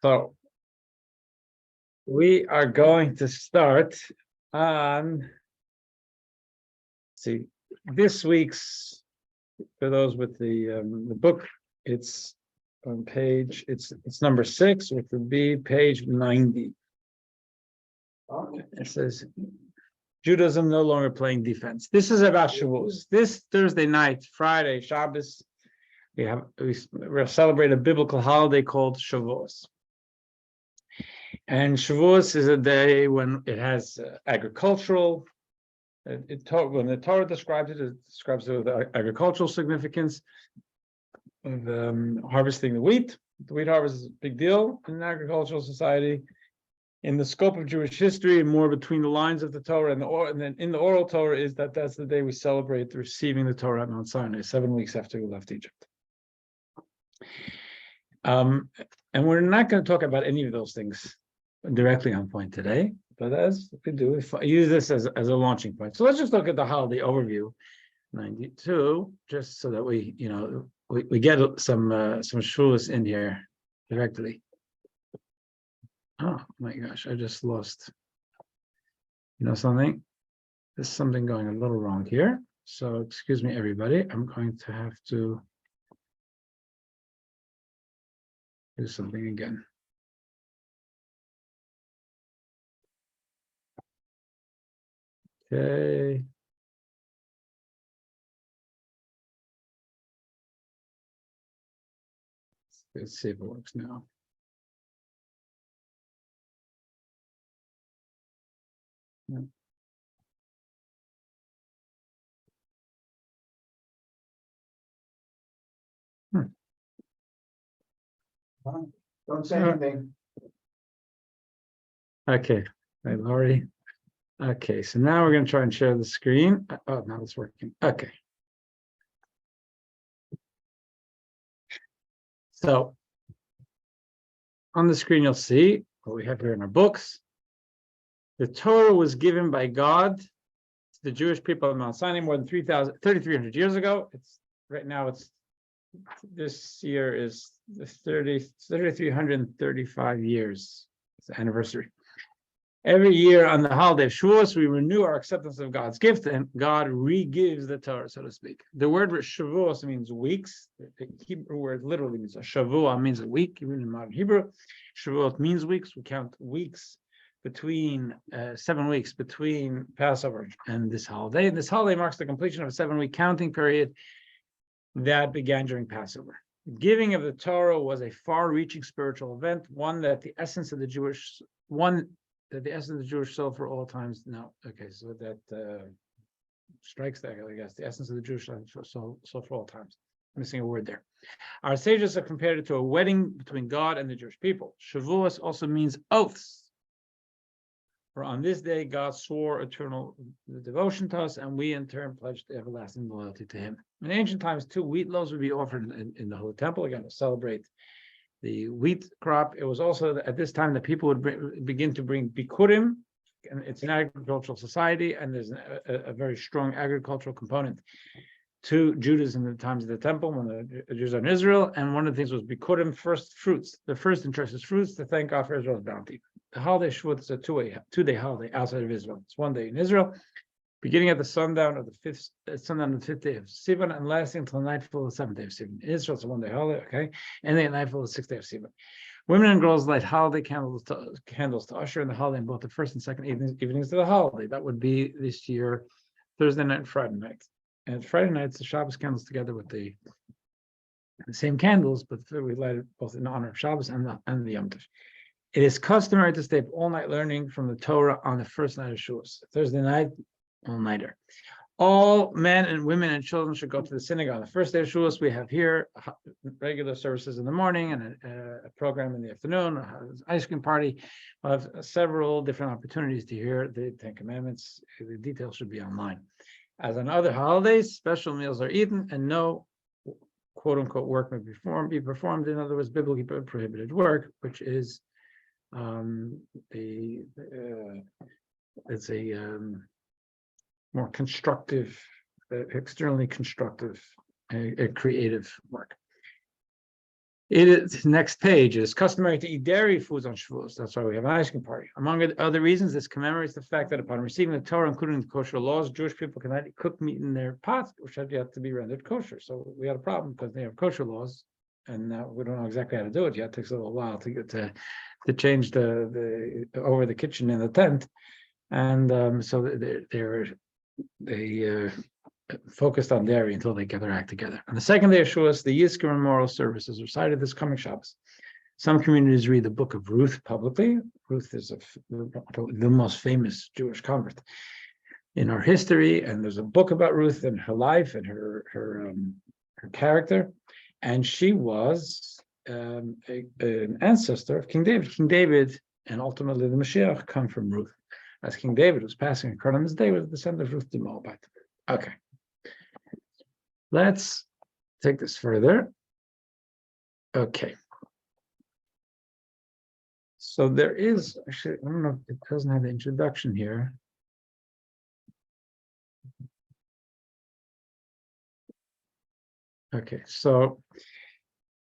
So we are going to start on, see, this week's, for those with the book, it's on page, it's number 6, which would be page 90. It says, Judaism no longer playing defense. This is about Shavuos. This Thursday night, Friday, Shabbos, we celebrate a biblical holiday called Shavuos. And Shavuos is a day when it has agricultural. When the Torah describes it describes it with agricultural significance of harvesting the wheat. The wheat harvest is a big deal in an agricultural society. In the scope of Jewish history, more between the lines of the Torah and then in the oral Torah is that's the day we celebrate receiving the Torah at Mount Sinai, 7 weeks after we left Egypt. And we're not going to talk about any of those things directly on point today, but as we do, we use this as a launching point. So let's just look at the holiday overview, 92, just so that we get some Shavuos in here directly. Oh my gosh, I just lost. You know something? There's something going a little wrong here. So excuse me, everybody. I'm going to have to do something again. Okay. Let's see if it works now. Yeah. Don't say anything. Okay, right, Laurie. Okay, so now we're going to try and share the screen. Oh, now it's working. Okay. So on the screen, you'll see what we have here in our books. The Torah was given by God to the Jewish people of Mount Sinai more than 3,300 years ago. This year is the 3,335 years. It's the anniversary. Every year on the holiday of Shavuos, we renew our acceptance of God's gift, and God re-gives the Torah, so to speak. The word Shavuos means weeks. The Hebrew word literally means a Shavua means a week, even in modern Hebrew. Shavuot means weeks. We count weeks between 7 weeks between Passover and this holiday. And this holiday marks the completion of a 7-week counting period that began during Passover. The giving of the Torah was a far-reaching spiritual event, one that the essence of the Jewish soul for all times. No, okay, so that strikes that, I guess, the essence of the Jewish soul for all times. Missing a word there. Our sages have compared it to a wedding between God and the Jewish people. Shavuos also means oaths. For on this day, God swore eternal devotion to us, and we in turn pledged everlasting loyalty to him. In ancient times, 2 wheat loaves would be offered in the Holy Temple, again, to celebrate the wheat crop. It was also at this time that people would begin to bring bikurim, and it's an agricultural society, and there's a very strong agricultural component to Judaism in the times of the temple when the Jews are in Israel. And one of the things was bikurim, first fruits, the first and choicest fruits to thank God for Israel's bounty. The holiday Shavuot is a two-day holiday outside of Israel. It's 1 day in Israel, beginning at the sundown of the fifth day of Sivan and lasting until nightfall of the 7th day of Sivan. In Israel, it's a 1-day holiday, okay, and then nightfall of the 6th day of Sivan. Women and girls light holiday candles to usher in the holiday in both the first and second evenings of the holiday. That would be this year Thursday night and Friday night. And Friday nights, the Shabbos candles together with the same candles, but we light it both in honor of Shabbos and the Yom Tov. It is customary to stay up all night learning from the Torah on the first night of Shavuos. Thursday night, all-nighter. All men and women and children should go to the synagogue. On the first day of Shavuos, we have here regular services in the morning and a program in the afternoon, an ice cream party. We'll have several different opportunities to hear the 10 Commandments. The details should be online. As on other holidays, special meals are eaten and no quote-unquote work may be performed. In other words, biblically prohibited work, which is it's a more constructive, externally constructive, creative work. It is next page. It is customary to eat dairy foods on Shavuos. That's why we have an ice cream party. Among other reasons, this commemorates the fact that upon receiving the Torah, including the kosher laws, Jewish people cannot cook meat in their pots, which have yet to be rendered kosher. So we had a problem because they have kosher laws, and now we don't know exactly how to do it yet. It takes a little while to get to change the over the kitchen in the tent, and so they focused on dairy until they get their act together. On the second day of Shavuos, the Yizkor memorial service is recited this coming Shabbos. Some communities read the book of Ruth publicly. Ruth is the most famous Jewish convert in our history, and there's a book about Ruth and her life and her character. And she was an ancestor of King David. King David and ultimately the Mashiach come from Ruth, as King David was passing a on his day was the descendant of Ruth the Moabite. Okay. Let's take this further. Okay. So there is, actually, I don't know if it doesn't have the introduction here. Okay, so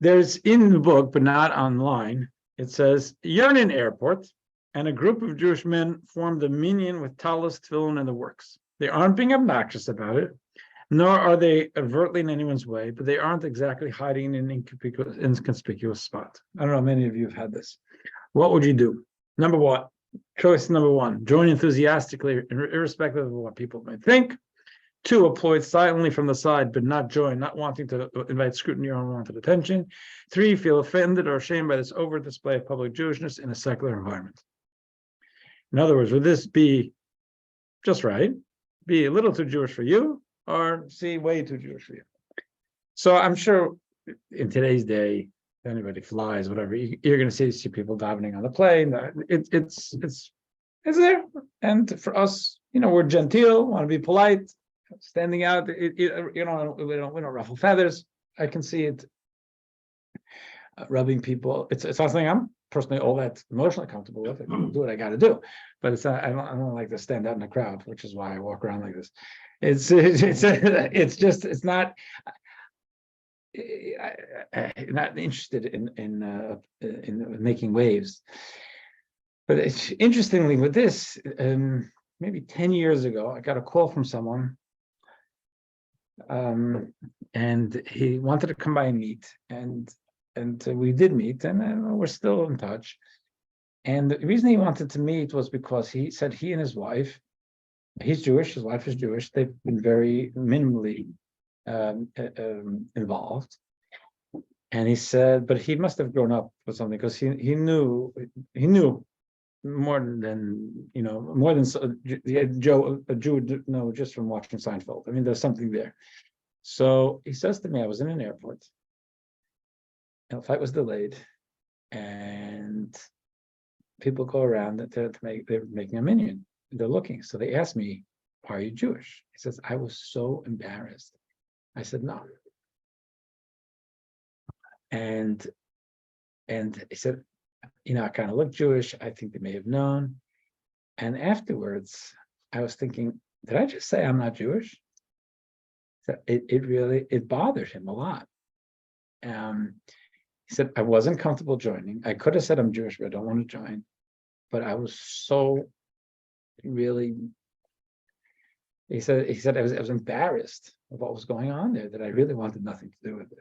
there's in the book, but not online, it says, Yearning Airport and a group of Jewish men formed a minyan with talis, tefillin, and the works. They aren't being obnoxious about it, nor are they overtly in anyone's way, but they aren't exactly hiding in an inconspicuous spot. I don't know how many of you have had this. What would you do? Choice number one, join enthusiastically, irrespective of what people may think. 2, applaud silently from the side, but not join, not wanting to invite scrutiny or unwanted attention. 3, feel offended or ashamed by this overt display of public Jewishness in a secular environment. In other words, would this be just right? Be a little too Jewish for you, or C, way too Jewish for you? So I'm sure in today's day, if anybody flies, whatever, you're going to see people davening on the plane. It's there. And for us, we're genteel, want to be polite, standing out. We don't ruffle feathers. I can see it rubbing people. It's something I'm personally all that emotionally comfortable with. I do what I got to do, but it's not. I don't like to stand out in the crowd, which is why I walk around like this. It's not. I'm not interested in making waves. But it's interestingly with this, maybe 10 years ago, I got a call from someone, and he wanted to come by and meet, and we did meet, and we're still in touch. And the reason he wanted to meet was because he said he and his wife, he's Jewish, his wife is Jewish, they've been very minimally involved. And he said, but he must have grown up with something, because he knew more than a Jew would know just from watching Seinfeld. I mean, there's something there. So he says to me, I was in an airport, and the flight was delayed, and people go around they're making a minyan. They're looking, so they asked me, "Are you Jewish?" He says, I was so embarrassed. I said, no. And he said, I kind of look Jewish. I think they may have known. And afterwards, I was thinking, did I just say I'm not Jewish? So it really bothered him a lot. He said, I wasn't comfortable joining. I could have said I'm Jewish, but I don't want to join. But I was so really, he said I was embarrassed of what was going on there, that I really wanted nothing to do with it.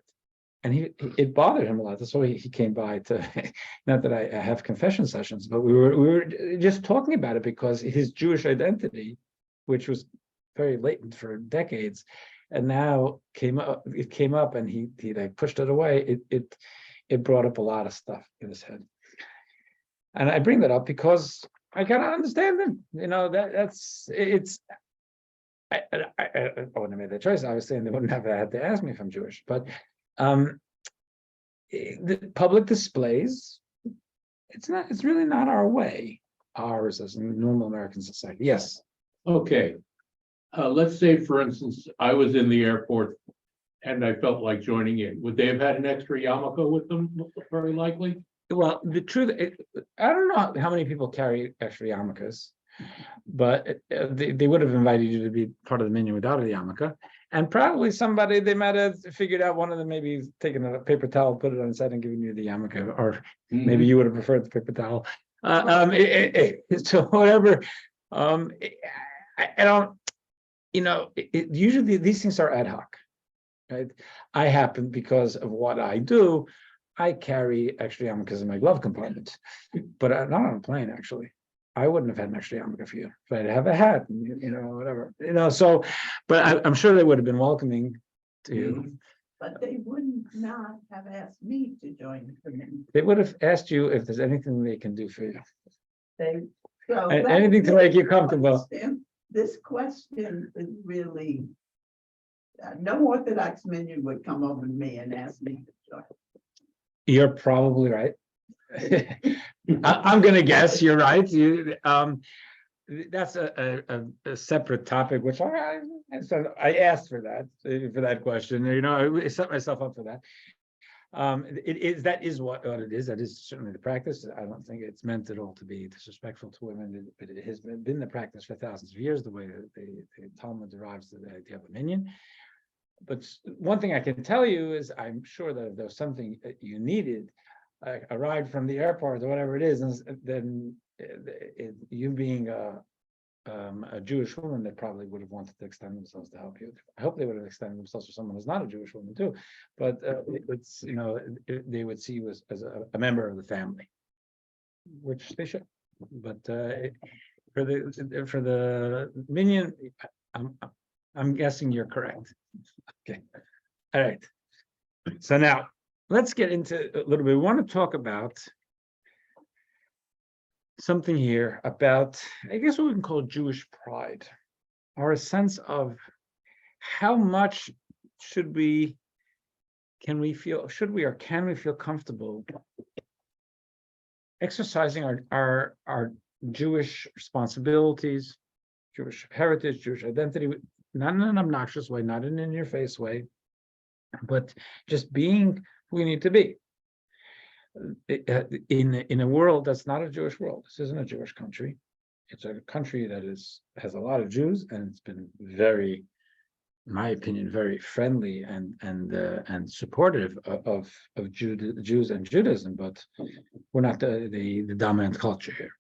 And it bothered him a lot. That's why he came by to, not that I have confession sessions, but we were just talking about it, because his Jewish identity, which was very latent for decades, and now came up, and he like pushed it away. It brought up a lot of stuff in his head. And I bring that up because I cannot understand them. I wouldn't have made that choice, obviously, and they wouldn't have had to ask me if I'm Jewish. But the public displays, it's really not our way, ours as a normal American society. Yes. Okay. Let's say, for instance, I was in the airport and I felt like joining in. Would they have had an extra yarmulke with them? Very likely. Well, the truth, I don't know how many people carry extra yarmulkes, but they would have invited you to be part of the menu without a yarmulke. And probably somebody, they might have figured out, one of them maybe taking a paper towel, put it on his head and giving you the yarmulke, or maybe you would have preferred the paper towel. So whatever, I don't, usually these things are ad hoc, right? I happen, because of what I do, I carry extra yarmulkes in my glove compartment, but not on a plane, actually. I wouldn't have had an extra yarmulke for you if I'd have a hat, whatever, so, but I'm sure they would have been welcoming to you. But they would not have asked me to join the committee. They would have asked you if there's anything they can do for you. So Anything to make you comfortable. This question is really, no Orthodox minion would come over to me and ask me to join. You're probably right. I'm gonna guess you're right. That's a separate topic, which I asked for that question. I set myself up for that. That is what it is. That is certainly the practice. I don't think it's meant at all to be disrespectful to women, but it has been the practice for thousands of years, the way that the Talmud derives the idea of a minion. But one thing I can tell you is, I'm sure that if there was something that you needed, a ride from the airport or whatever it is, and then you being a Jewish woman, they probably would have wanted to extend themselves to help you. I hope they would have extended themselves for someone who's not a Jewish woman too, but it's they would see you as a member of the family, which they should. But for the minion, I'm guessing you're correct. Okay, all right. So now let's get into a little bit. We want to talk about something here about, I guess, what we can call Jewish pride, or a sense of how much can we feel comfortable exercising our Jewish responsibilities, Jewish heritage, Jewish identity, not in an obnoxious way, not in an in-your-face way, but just being who we need to be. In a world that's not a Jewish world. This isn't a Jewish country. It's a country that has a lot of Jews, and it's been very, in my opinion, very friendly and supportive of Jews and Judaism, but we're not the dominant culture here.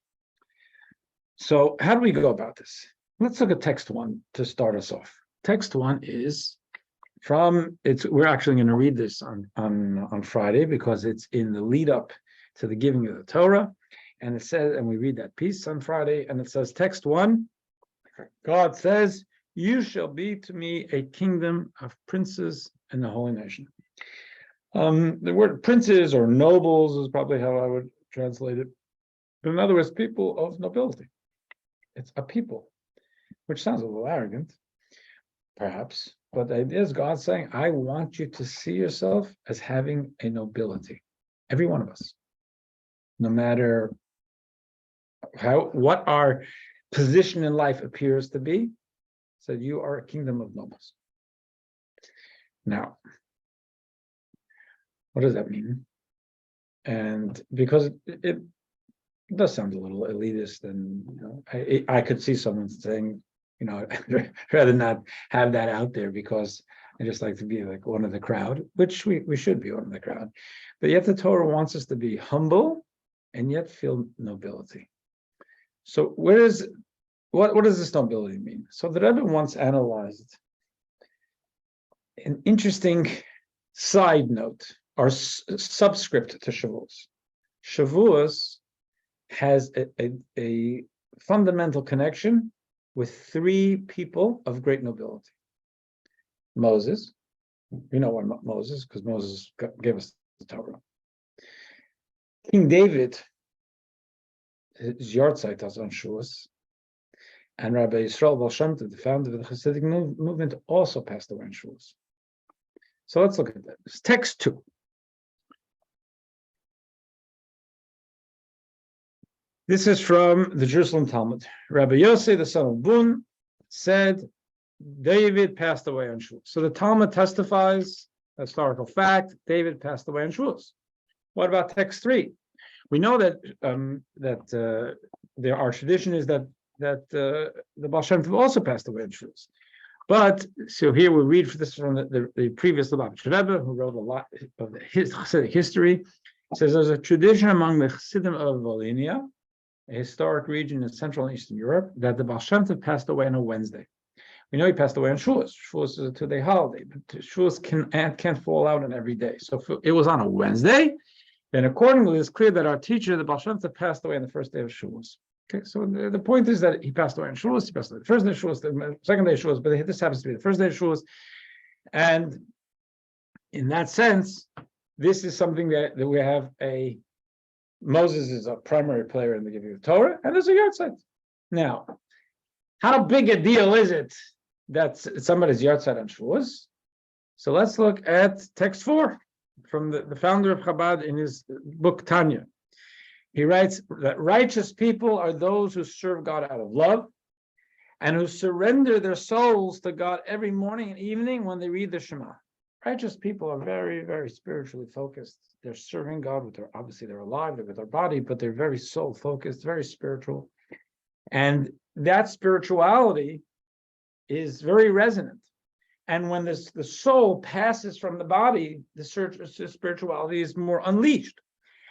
So how do we go about this? Let's look at text 1 to start us off. Text 1 is we're actually going to read this on Friday, because it's in the lead up to the giving of the Torah, and it says, and we read that piece on Friday, and it says, text 1, God says, "You shall be to me a kingdom of princes and a holy nation." The word princes or nobles is probably how I would translate it, but in other words, people of nobility. It's a people, which sounds a little arrogant, perhaps. But the idea is God saying, I want you to see yourself as having a nobility. Every one of us. No matter what our position in life appears to be, so you are a kingdom of nobles. Now, what does that mean? And because it does sound a little elitist, and I could see someone saying, I'd rather not have that out there, because I just like to be like one of the crowd, which we should be one of the crowd. But yet the Torah wants us to be humble and yet feel nobility. So what does this nobility mean? So the Rabbi once analyzed an interesting side note or subscript to Shavuos. Shavuos has a fundamental connection with 3 people of great nobility. Moses, we know why Moses, because Moses gave us the Torah. King David, his yahrzeit was on Shavuos, and Rabbi Yisrael Baal Shem Tov, the founder of the Hasidic movement, also passed away on Shavuos. So let's look at that. It's text 2. This is from the Jerusalem Talmud. Rabbi Yossi, the son of Bun, said David passed away on Shavuos. So the Talmud testifies, historical fact, David passed away on Shavuos. What about text 3? We know that our tradition is that the Baal Shem Tov also passed away on Shavuos. But so here we read this from the previous Lubavitcher Rebbe, who wrote a lot of his Chassidic history. It says there's a tradition among the Chassidim of Volhynia, a historic region in Central and Eastern Europe, that the Baal Shem Tov passed away on a Wednesday. We know he passed away on Shavuos. Shavuos is a two-day holiday, but Shavuos can't fall out on every day. So if it was on a Wednesday, then accordingly, it's clear that our teacher, the Baal Shem Tov, passed away on the first day of Shavuos. Okay, so the point is that he passed away on Shavuos. He passed away the first day of Shavuos, the second day of Shavuos, but this happens to be the first day of Shavuos. And in that sense, this is something that we have Moses is a primary player in the giving of Torah, and there's a yahrzeit. Now, how big a deal is it that somebody's yahrzeit on Shavuos? So let's look at text 4 from the founder of Chabad in his book Tanya. He writes that righteous people are those who serve God out of love and who surrender their souls to God every morning and evening when they read the Shema. Righteous people are very, very spiritually focused. They're serving God with obviously they're alive, they're with their body, but they're very soul focused, very spiritual. And that spirituality is very resonant. And when the soul passes from the body, the spirituality is more unleashed.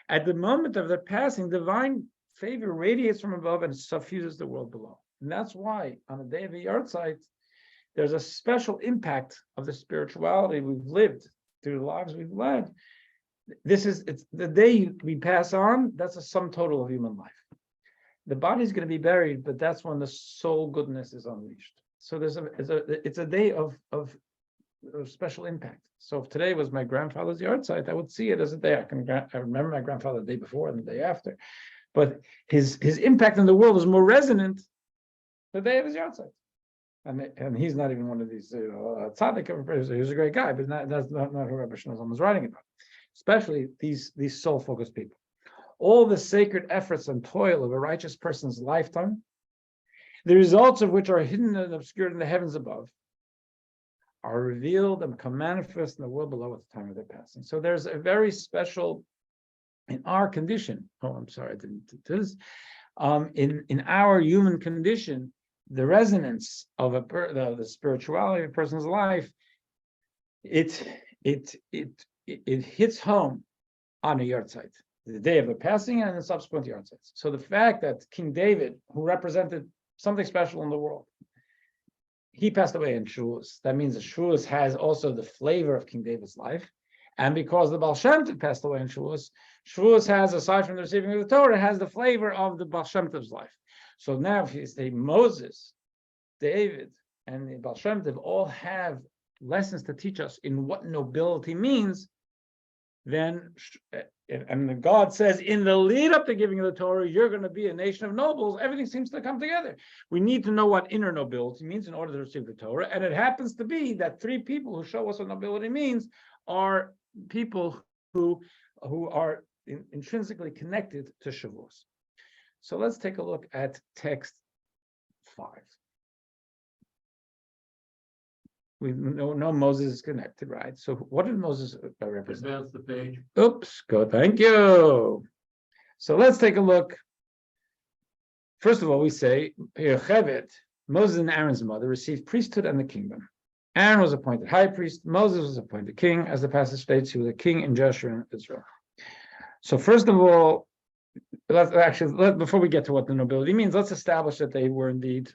At the moment of their passing, divine favor radiates from above and suffuses the world below. And that's why on the day of the yahrzeit, there's a special impact of the spirituality we've lived through the lives we've led. It's the day we pass on, that's a sum total of human life. The body's going to be buried, but that's when the soul goodness is unleashed. So it's a day of special impact. So if today was my grandfather's yahrzeit, I would see it as a day. I remember my grandfather the day before and the day after, but his impact in the world is more resonant the day of his yahrzeit. And he's not even one of these tzaddik. He was a great guy, but that's not who Rabbi Shnozam was writing about. Especially these soul-focused people. All the sacred efforts and toil of a righteous person's lifetime, the results of which are hidden and obscured in the heavens above, are revealed and become manifest in the world below at the time of their passing. So there's a very special, in our condition, I didn't do this, in our human condition, the resonance of the spirituality of a person's life, it hits home on a yahrzeit, the day of the passing and the subsequent yahrzeits. So the fact that King David, who represented something special in the world, he passed away in Shavuos. That means that Shavuos has also the flavor of King David's life. And because the Baal Shem Tov passed away in Shavuos, Shavuos has, aside from the receiving of the Torah, has the flavor of the Baal Shem Tov's life. So now if you say Moses, David, and the Baal Shem Tov all have lessons to teach us in what nobility means, then, and God says, in the lead up to giving of the Torah, you're going to be a nation of nobles, everything seems to come together. We need to know what inner nobility means in order to receive the Torah. And it happens to be that three people who show us what nobility means are people who are intrinsically connected to Shavuos. So let's take a look at text 5. We know Moses is connected, right? So what did Moses represent? Advance the page. Oops, good, thank you. So let's take a look. First of all, we say, Yocheved, Moses and Aaron's mother received priesthood and the kingdom. Aaron was appointed high priest, Moses was appointed king. As the passage states, he was a king in Jeshurun and Israel. So first of all, before we get to what the nobility means, let's establish that they were indeed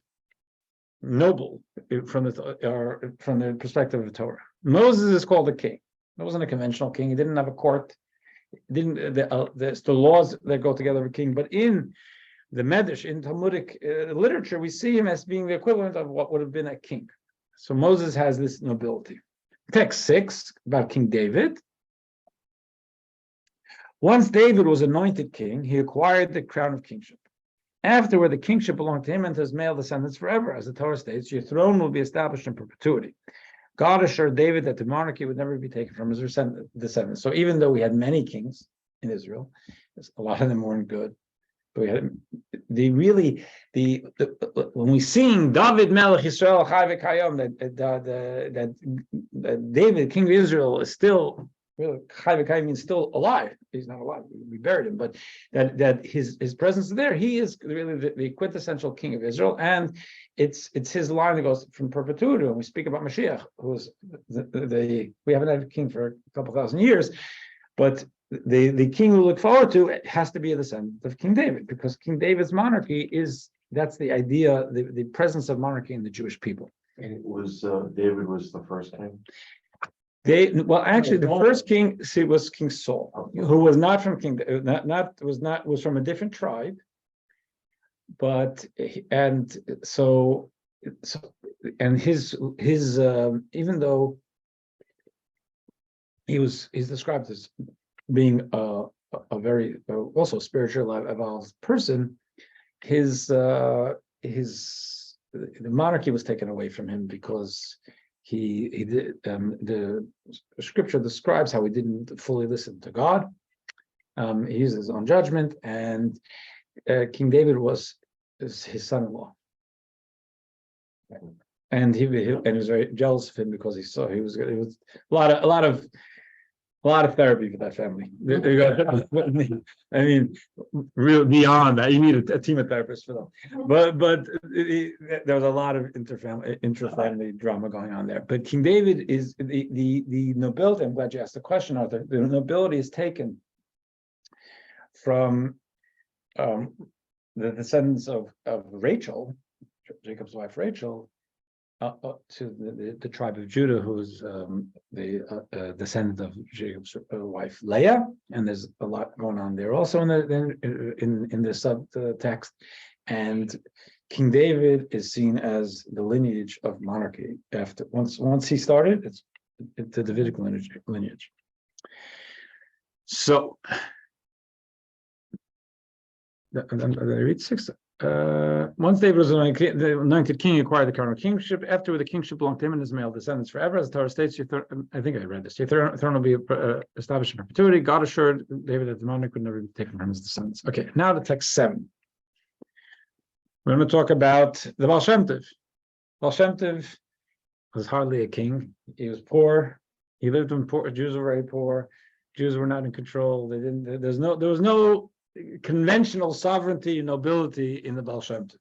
noble from the perspective of Torah. Moses is called a king. It wasn't a conventional king. He didn't have a court. The laws that go together with a king. But in the Medrash, in Talmudic literature, we see him as being the equivalent of what would have been a king. So Moses has this nobility. Text 6 about King David. Once David was anointed king, he acquired the crown of kingship. Afterward, the kingship belonged to him and to his male descendants forever. As the Torah states, your throne will be established in perpetuity. God assured David that the monarchy would never be taken from his descendants. So even though we had many kings in Israel, a lot of them weren't good. But we had when we sing David Melech Yisrael Chai V'Kayom, that David, king of Israel, is still really, Chai V'Kai means still alive. He's not alive. We buried him, but that his presence is there. He is really the quintessential king of Israel, and it's his line that goes from perpetuity. When we speak about Mashiach, who's we haven't had a king for a couple thousand years, but the king we look forward to, it has to be a descendant of King David, because King David's monarchy that's the idea, the presence of monarchy in the Jewish people. And it was, David was the first king. Actually, the first king, was King Saul, who was not from King, was from a different tribe. But and his even though he's described as being a very also spiritual evolved person, the monarchy was taken away from him because the scripture describes how he didn't fully listen to God. He used his own judgment, and King David was his son-in-law, and he was very jealous of him because he was a lot of therapy for that family. I mean, real beyond that, you need a team of therapists for them. But there was a lot of intrafamily drama going on there. But King David is the nobility. I'm glad you asked the question, Arthur. The nobility is taken from the descendants of Rachel, Jacob's wife Rachel, to the tribe of Judah, who's the descendant of Jacob's wife Leah, and there's a lot going on there also in the subtext. And King David is seen as the lineage of monarchy. After once he started, it's the Davidic lineage. So, I read 6. Once David was the anointed king, he acquired the crown of kingship. Afterward, the kingship belonged to him and his male descendants forever. As the Torah states, I think I read this. The throne will be established in perpetuity. God assured David that the monarch would never be taken from his descendants. Okay, now to text 7. We're going to talk about the Baal Shem Tov. Baal Shem Tov was hardly a king. He was poor. He lived in poor. Jews were very poor. Jews were not in control. There was no conventional sovereignty and nobility in the Baal Shem Tov,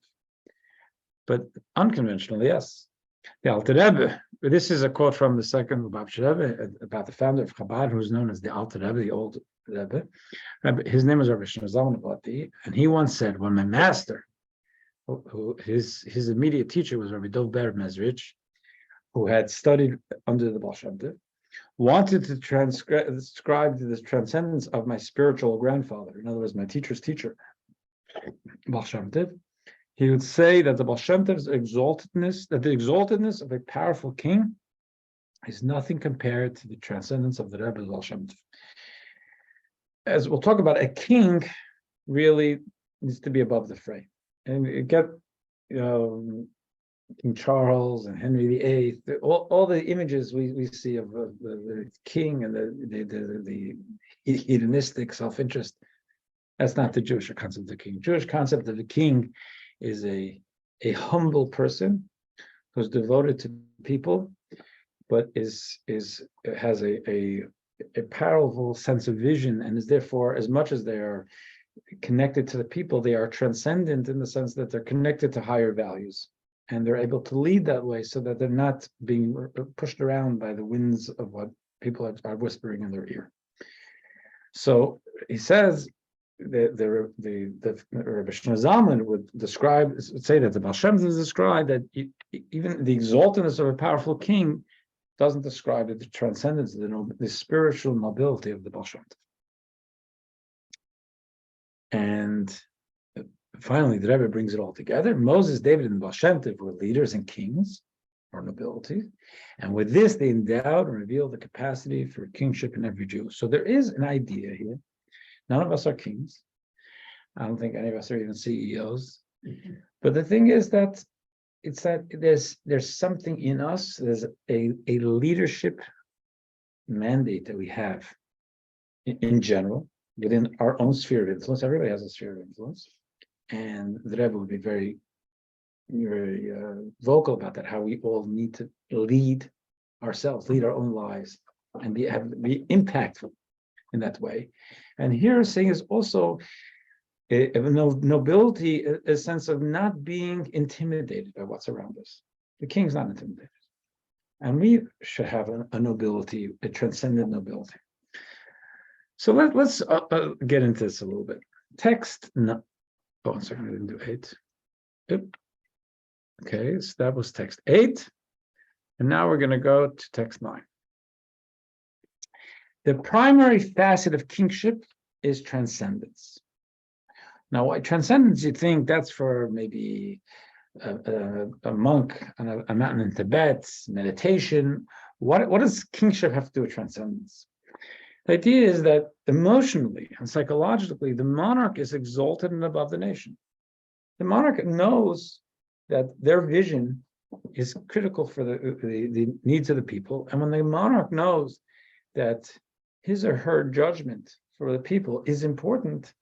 but unconventional, yes. The Alter Rebbe. This is a quote from the second Lubavitcher Rebbe about the founder of Chabad, who's known as the Alter Rebbe, the old Rebbe. His name was Rabbi Zalman, and he once said, "When my master, who his immediate teacher was Rabbi Dov Ber Mezrich, who had studied under the Baal Shem Tov, wanted to describe the transcendence of my spiritual grandfather, in other words, my teacher's teacher, Baal Shem Tov, he would say that the Baal Shem Tov's exaltedness of a powerful king is nothing compared to the transcendence of the Rebbe Baal Shem Tov. As we'll talk about, a king really needs to be above the fray, and you get, King Charles and Henry VIII, all the images we see of the king and the hedonistic self-interest. That's not the Jewish concept of the king. Jewish concept of the king is a humble person who's devoted to people, but has a powerful sense of vision, and is therefore, as much as they are connected to the people, they are transcendent in the sense that they're connected to higher values. And they're able to lead that way so that they're not being pushed around by the winds of what people are whispering in their ear. So he says that the Rabbi Zalman would say that the Baal Shem Tov is described that even the exaltedness of a powerful king doesn't describe the transcendence, the spiritual nobility of the Baal Shem Tov. And finally, the Rebbe brings it all together. Moses, David, and Baal Shem Tov were leaders and kings, or nobility, and with this, they endowed and revealed the capacity for kingship in every Jew. So there is an idea here. None of us are kings. I don't think any of us are even CEOs. But the thing is that there's something in us. There's a leadership mandate that we have in general within our own sphere of influence. Everybody has a sphere of influence. And the Rebbe would be very, very vocal about that, how we all need to lead ourselves, lead our own lives and be impactful in that way. And here saying is also a nobility, a sense of not being intimidated by what's around us. The king's not intimidated. And we should have a nobility, a transcendent nobility. So let's get into this a little bit. Text, no. Oh, one second, I didn't do 8. Yep. Okay, so that was text 8. And now we're going to go to text 9. The primary facet of kingship is transcendence. Now, why transcendence, you think that's for maybe a monk on a mountain in Tibet, meditation. What does kingship have to do with transcendence? The idea is that emotionally and psychologically, the monarch is exalted and above the nation. The monarch knows that their vision is critical for the needs of the people. And when the monarch knows that his or her judgment for the people is important,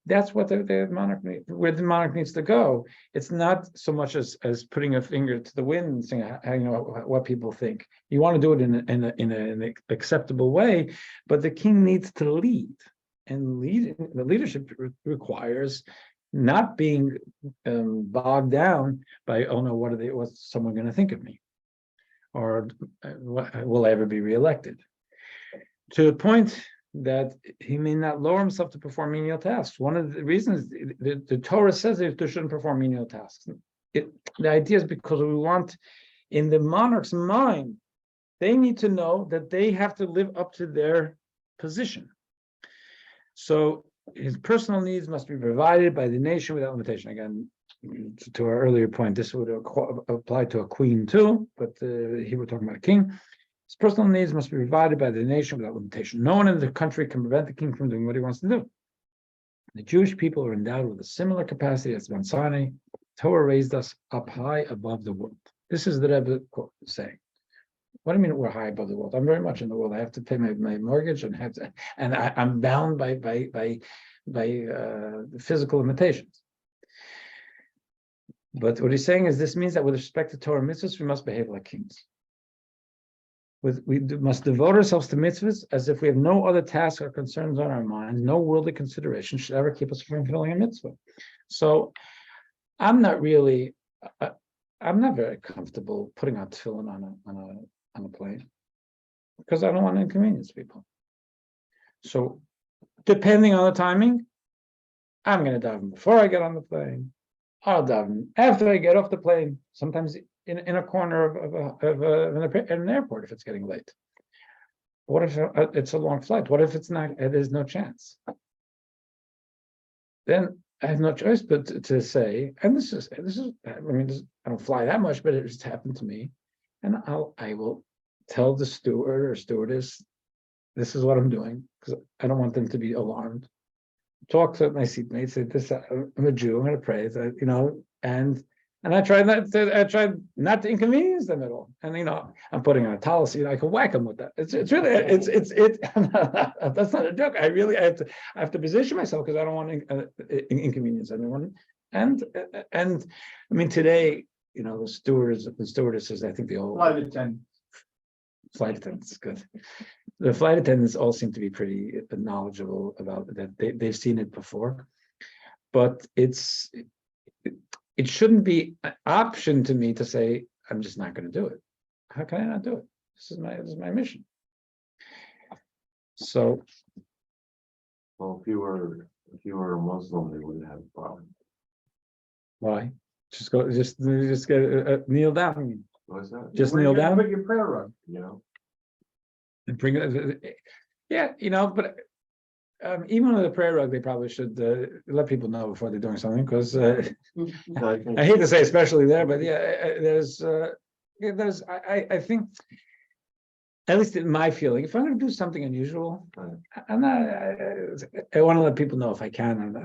that's what the monarch, where the monarch needs to go. It's not so much as putting a finger to the wind and saying, what people think. You want to do it in an acceptable way, but the king needs to lead, and the leadership requires not being bogged down by, oh no, what's someone going to think of me, or will I ever be reelected? To the point that he may not lower himself to perform menial tasks. One of the reasons the Torah says that they shouldn't perform menial tasks. The idea is because we want, in the monarch's mind, they need to know that they have to live up to their position. So his personal needs must be provided by the nation without limitation. Again, to our earlier point, this would apply to a queen too, but here we're talking about a king. His personal needs must be provided by the nation without limitation. No one in the country can prevent the king from doing what he wants to do. The Jewish people are endowed with a similar capacity as Mount Sinai. Torah raised us up high above the world. This is the Rebbe quote saying. What do you mean we're high above the world? I'm very much in the world. I have to pay my mortgage and I'm bound by physical limitations. But what he's saying is this means that with respect to Torah mitzvahs, we must behave like kings. We must devote ourselves to mitzvahs as if we have no other tasks or concerns on our minds. No worldly consideration should ever keep us from fulfilling a mitzvah. So I'm not very comfortable putting on tefillin on a plane because I don't want to inconvenience people. So depending on the timing, I'm going to daven before I get on the plane. I'll daven after I get off the plane. Sometimes in a corner of an airport if it's getting late. What if it's a long flight? What if it's not? There's no chance. Then I have no choice but to say, and this is. I mean, I don't fly that much, but it just happened to me, and I will tell the steward or stewardess, this is what I'm doing because I don't want them to be alarmed. Talk to my seatmates. Say this. I'm a Jew. I'm going to pray. And I try not to inconvenience them at all. And I'm putting on a towel seat. I can whack them with that. It's really that's not a joke. I have to position myself because I don't want to inconvenience anyone. And I mean today, the stewards, the stewardesses, I think the old flight attendants, good. The flight attendants all seem to be pretty knowledgeable about that. They've seen it before, but it shouldn't be an option to me to say, I'm just not going to do it. How can I not do it? This is my mission. So. Well, if you were a Muslim, they wouldn't have a problem. Why? Just get kneel down. What's that? Just kneel down. Put your prayer rug. And bring it. Yeah, but even with the prayer rug, they probably should let people know before they're doing something, because I hate to say especially there, but I think, at least in my feeling, if I'm going to do something unusual, I want to let people know if I can.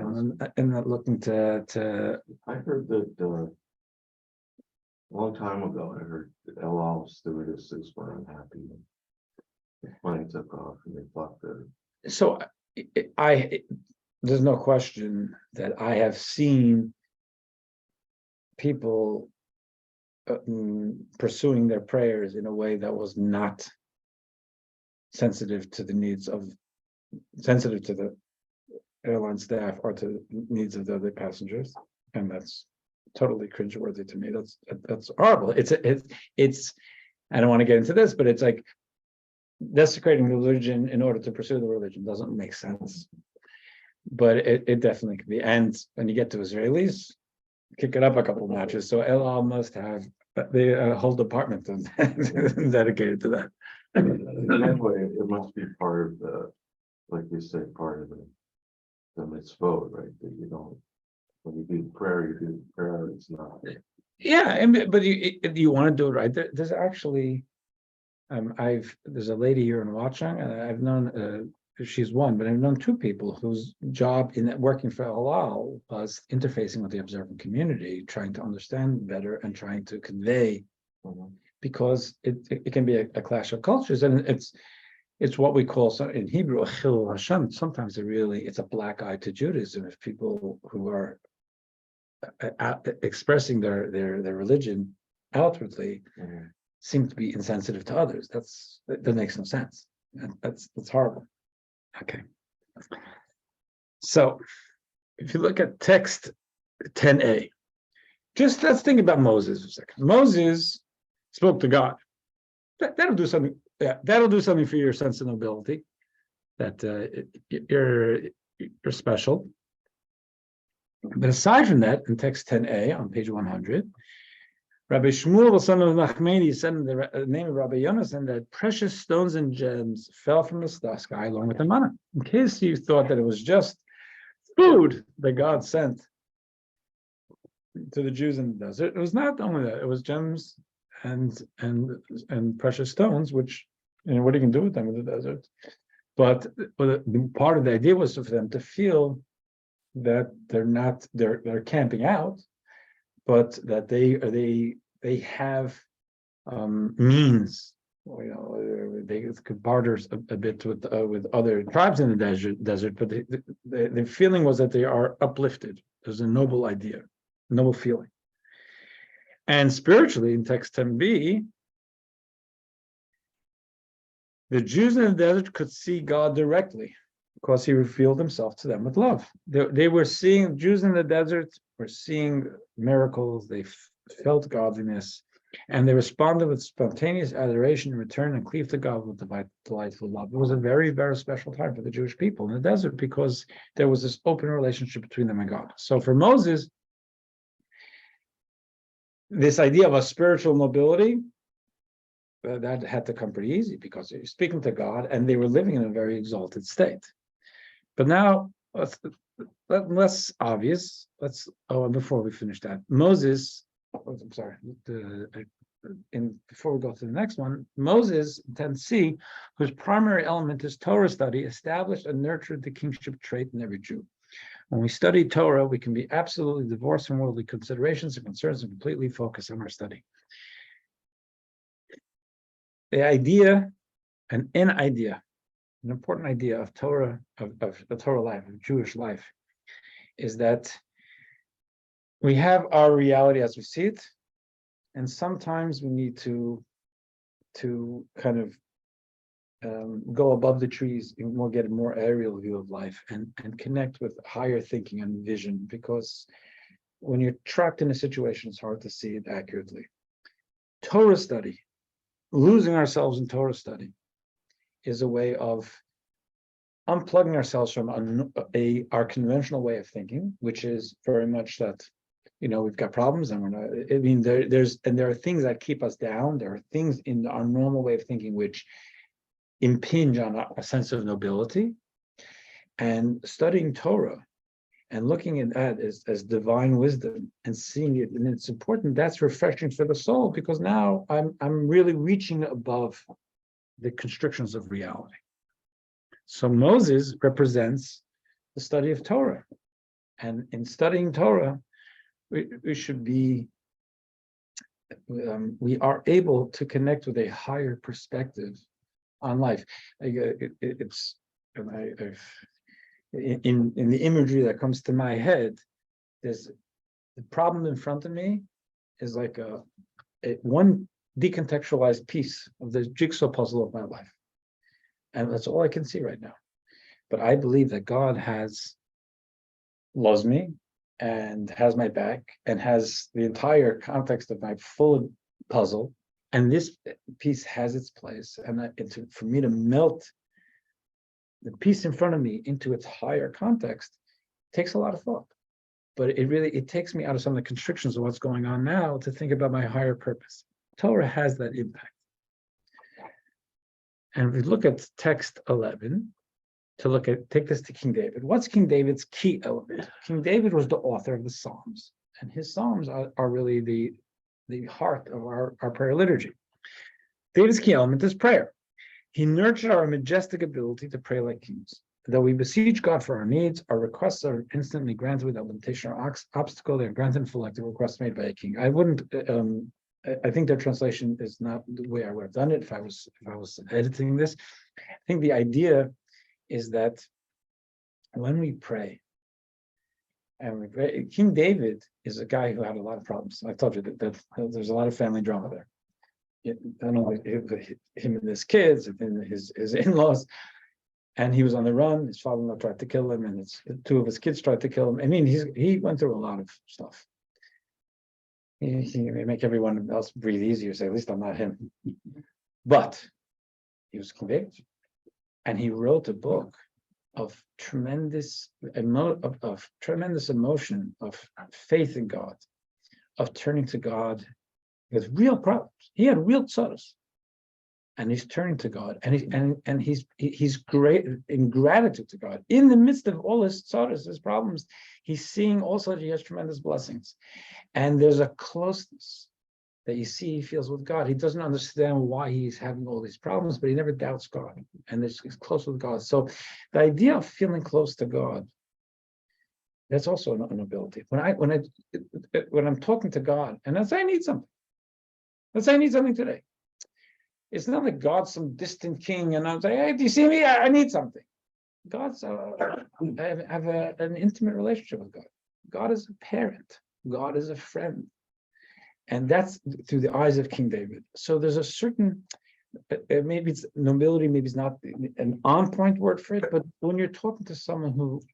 I'm not looking to. I heard that a long time ago. I heard that El Al stewardesses were unhappy when the plane took off, and they thought that. So there's no question that I have seen people pursuing their prayers in a way that was not sensitive to the needs of, sensitive to the airline staff or to the needs of the other passengers, and that's totally cringeworthy to me. That's horrible. It's I don't want to get into this, but it's like desecrating religion in order to pursue the religion doesn't make sense. But it definitely can be. And when you get to Israelis, kick it up a couple of notches. So El Al must have the whole department dedicated to that. Anyway, it must be part of the, like you said, part of the mitzvot, right? That you don't, when you do prayer, you do prayer, it's not. Yeah, but you want to do it right. There's actually, there's a lady here in Watchung, and I've known, she's one, but I've known two people whose job in working for Halal was interfacing with the observant community, trying to understand better and trying to convey, because it can be a clash of cultures, and it's what we call in Hebrew a chilul Hashem. Sometimes it's a black eye to Judaism if people who are expressing their religion outwardly seem to be insensitive to others. That makes no sense. That's horrible. Okay. So if you look at text 10a, just let's think about Moses for a second. Moses spoke to God. That'll do something. Yeah, that'll do something for your sense of nobility. That you're special. But aside from that, in text 10a on page 100, Rabbi Shmuel, the son of Nachmani, said in the name of Rabbi Yonasan that precious stones and gems fell from the sky along with the manna. In case you thought that it was just food that God sent to the Jews in the desert, it was not only that; it was gems and precious stones, which what you can do with them in the desert. But part of the idea was for them to feel that they're camping out, but that they have means. They could barter a bit with other tribes in the desert, but the feeling was that they are uplifted. There's a noble idea, noble feeling. And spiritually, in text 10b, the Jews in the desert could see God directly because he revealed himself to them with love. They were seeing, Jews in the desert were seeing miracles, they felt godliness, and they responded with spontaneous adoration in return and cleaved to God with delightful love. It was a very, very special time for the Jewish people in the desert because there was this open relationship between them and God. So for Moses, this idea of a spiritual nobility, that had to come pretty easy because they were speaking to God and they were living in a very exalted state. But now, less obvious, before we finish that, Moses, I'm sorry, before we go to the next one, Moses, 10c, whose primary element is Torah study, established and nurtured the kingship trait in every Jew. When we study Torah, we can be absolutely divorced from worldly considerations and concerns and completely focus on our study. The idea, an important idea of Torah, of the Torah life, of Jewish life, is that we have our reality as we see it, and sometimes we need to kind of go above the trees and get a more aerial view of life and connect with higher thinking and vision, because when you're trapped in a situation, it's hard to see it accurately. Torah study, losing ourselves in Torah study, is a way of unplugging ourselves from our conventional way of thinking, which is very much that, we've got problems and we're not, there are things that keep us down. There are things in our normal way of thinking which impinge on a sense of nobility. And studying Torah and looking at that as divine wisdom and seeing it, and it's important, that's refreshing for the soul, because now I'm really reaching above the constrictions of reality. So Moses represents the study of Torah, and in studying Torah, we should be, we are able to connect with a higher perspective on life. It's in the imagery that comes to my head, there's the problem in front of me is like a one decontextualized piece of the jigsaw puzzle of my life. And that's all I can see right now. But I believe that God loves me and has my back and has the entire context of my full puzzle. And this piece has its place. And for me to melt the piece in front of me into its higher context takes a lot of thought. But it takes me out of some of the constrictions of what's going on now to think about my higher purpose. Torah has that impact. And if we look at text 11, take this to King David. What's King David's key element? King David was the author of the Psalms, and his Psalms are really the heart of our prayer liturgy. David's key element is prayer. He nurtured our majestic ability to pray like kings. Though we beseech God for our needs, our requests are instantly granted without limitation or obstacle. They are granted and full like the requests made by a king. I think their translation is not the way I would have done it if I was editing this. I think the idea is that when we pray, King David is a guy who had a lot of problems. I told you that there's a lot of family drama there. Not only him and his kids, and his in-laws, and he was on the run. His father-in-law tried to kill him, and two of his kids tried to kill him. I mean, he went through a lot of stuff. He may make everyone else breathe easier, say, at least I'm not him. But he was King David, and he wrote a book of tremendous emotion, of faith in God, of turning to God with real problems. He had real sorrows, and he's turning to God, and he's great in gratitude to God. In the midst of all his sorrows, his problems, he's seeing also that he has tremendous blessings, and there's a closeness that you see he feels with God. He doesn't understand why he's having all these problems, but he never doubts God, and he's close with God. So the idea of feeling close to God, that's also an ability. When I'm talking to God, and let's say I need something. Let's say I need something today. It's not like God's some distant king, and I'm saying, "Hey, do you see me? I need something." God's I have an intimate relationship with God. God is a parent. God is a friend. And that's through the eyes of King David. So there's a certain, maybe it's nobility, maybe it's not an on-point word for it, but when you're talking to someone with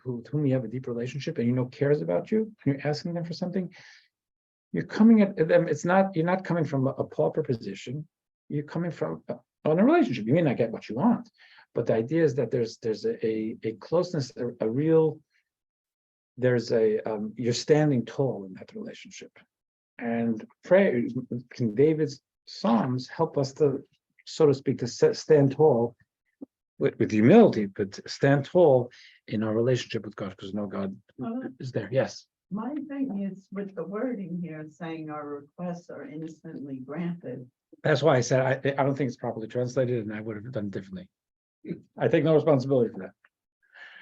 whom you have a deep relationship and cares about you, and you're asking them for something, you're coming at them. You're not coming from a pauper position. You're coming from on a relationship. You may not get what you want, but the idea is that there's a closeness, you're standing tall in that relationship. And prayer, King David's Psalms help us to, so to speak, to stand tall with humility, but stand tall in our relationship with God, because God is there. Yes. My thing is with the wording here saying our requests are innocently granted. That's why I said I don't think it's properly translated, and I would have done it differently. I take no responsibility for that.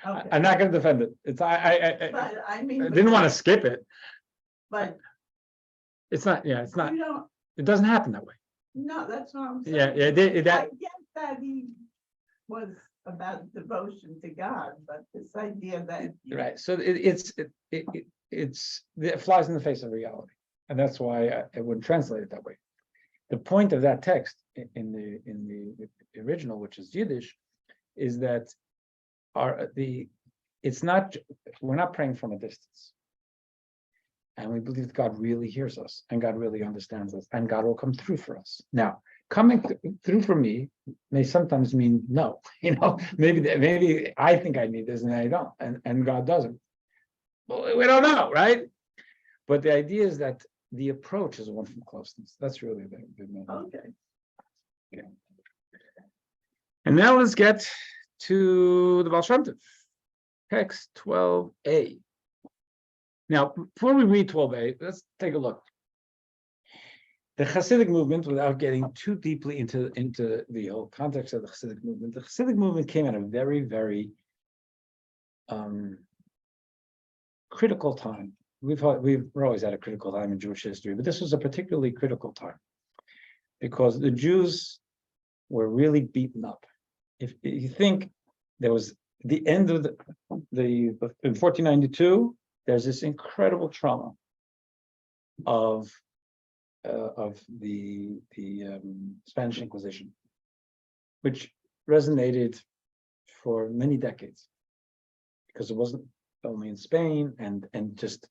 Okay. I'm not going to defend it. But I mean, I didn't want to skip it. but It's not. Yeah, it's not. you don't. It doesn't happen that way. No, that's what I'm saying. Yeah, I get that he was about devotion to God, but this idea that Right. So it flies in the face of reality, and that's why I wouldn't translate it that way. The point of that text in the original, which is Yiddish, is that we're not praying from a distance, and we believe that God really hears us, and God really understands us, and God will come through for us. Now, coming through for me may sometimes mean no. Maybe I think I need this and I don't, and God doesn't. Well, we don't know, right? But the idea is that the approach is one from closeness. That's really the main. okay. And now let's get to the Baal Shem Tov, text 12a. Now, before we read 12a, let's take a look. The Hasidic movement, without getting too deeply into the whole context of the Hasidic movement came at a very, very critical time. We've always had a critical time in Jewish history, but this was a particularly critical time because the Jews were really beaten up. If you think there was the end of in 1492, there's this incredible trauma of the Spanish Inquisition, which resonated for many decades because it wasn't only in Spain and just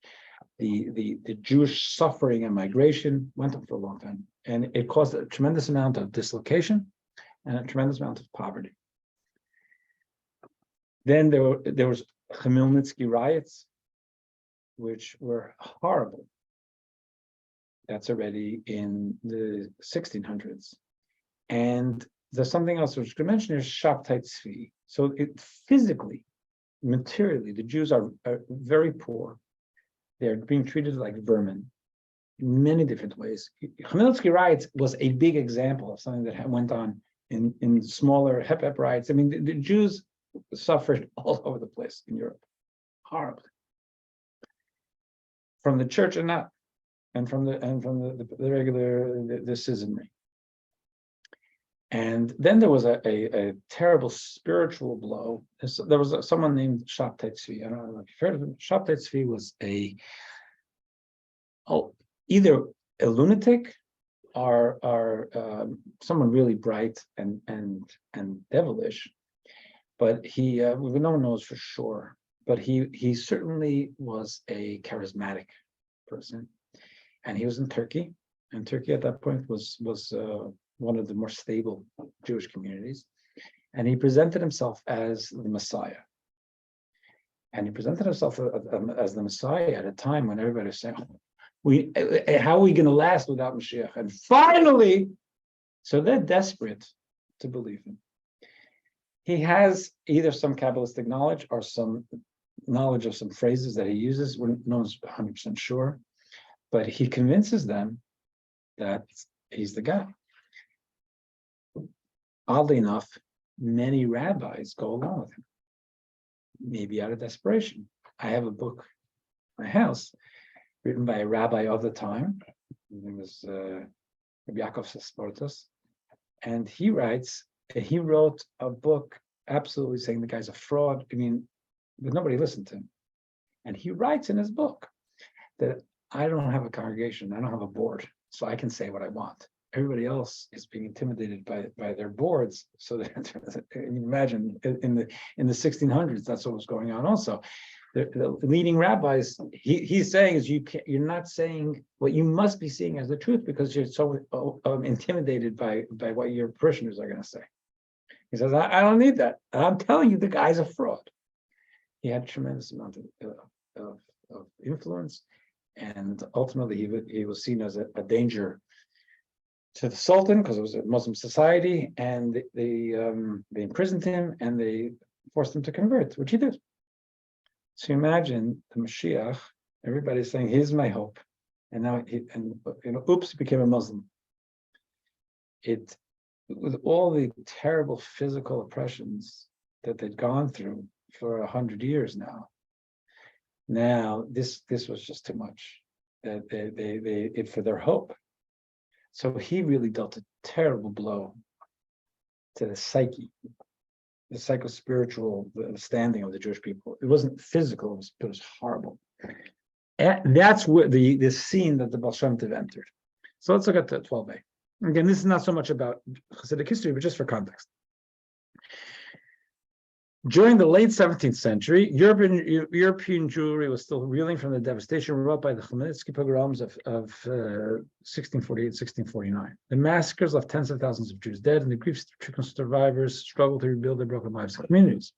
the Jewish suffering and migration went on for a long time, and it caused a tremendous amount of dislocation and a tremendous amount of poverty. Then there was Chmielnitsky riots, which were horrible. That's already in the 1600s. And there's something else which I mention is Shabtai Tzvi. So it physically, materially, the Jews are very poor. They're being treated like vermin in many different ways. Chmielnitsky riots was a big example of something that went on in smaller Hep riots. I mean, the Jews suffered all over the place in Europe, horribly, from the church and not, and from the regular the citizenry. And then there was a terrible spiritual blow. There was someone named Shabtai Tzvi. I don't know if you've heard of him. Shabtai Tzvi was either a lunatic or someone really bright and devilish. But no one knows for sure. But he certainly was a charismatic person, and he was in Turkey. And Turkey at that point was one of the more stable Jewish communities, and he presented himself as the Messiah. And he presented himself as the Messiah at a time when everybody was saying, how are we going to last without Mashiach? And finally, so they're desperate to believe him. He has either some Kabbalistic knowledge or some knowledge of some phrases that he uses. No one's 100% sure, but he convinces them that he's the guy. Oddly enough, many rabbis go along with him, maybe out of desperation. I have a book in my house written by a rabbi of the time. His name was Rabbi Yaakov Sesportos, and he wrote a book absolutely saying the guy's a fraud. I mean, but nobody listened to him. And he writes in his book that I don't have a congregation, I don't have a board, so I can say what I want. Everybody else is being intimidated by their boards. So that you imagine in the 1600s, that's what was going on. Also, the leading rabbis, he's saying is you're not saying what you must be seeing as the truth because you're so intimidated by what your parishioners are going to say. He says, I don't need that. I'm telling you, the guy's a fraud. He had a tremendous amount of influence, and ultimately he was seen as a danger to the Sultan because it was a Muslim society, and they imprisoned him and they forced him to convert, which he did. So imagine the Mashiach, everybody's saying, here's my hope. And now oops, he became a Muslim. With all the terrible physical oppressions that they'd gone through for 100 years now this was just too much. That for their hope. So he really dealt a terrible blow to the psyche, the psycho-spiritual standing of the Jewish people. It wasn't physical, it was horrible. And that's where the scene that the Baal Shem Tov entered. So let's look at the 12a. Again, this is not so much about Hasidic history, but just for context. During the late 17th century, European Jewry was still reeling from the devastation wrought by the Chmielnitsky pogroms of 1648-1649. The massacres left tens of thousands of Jews dead, and the grief-stricken survivors struggled to rebuild their broken lives and communities.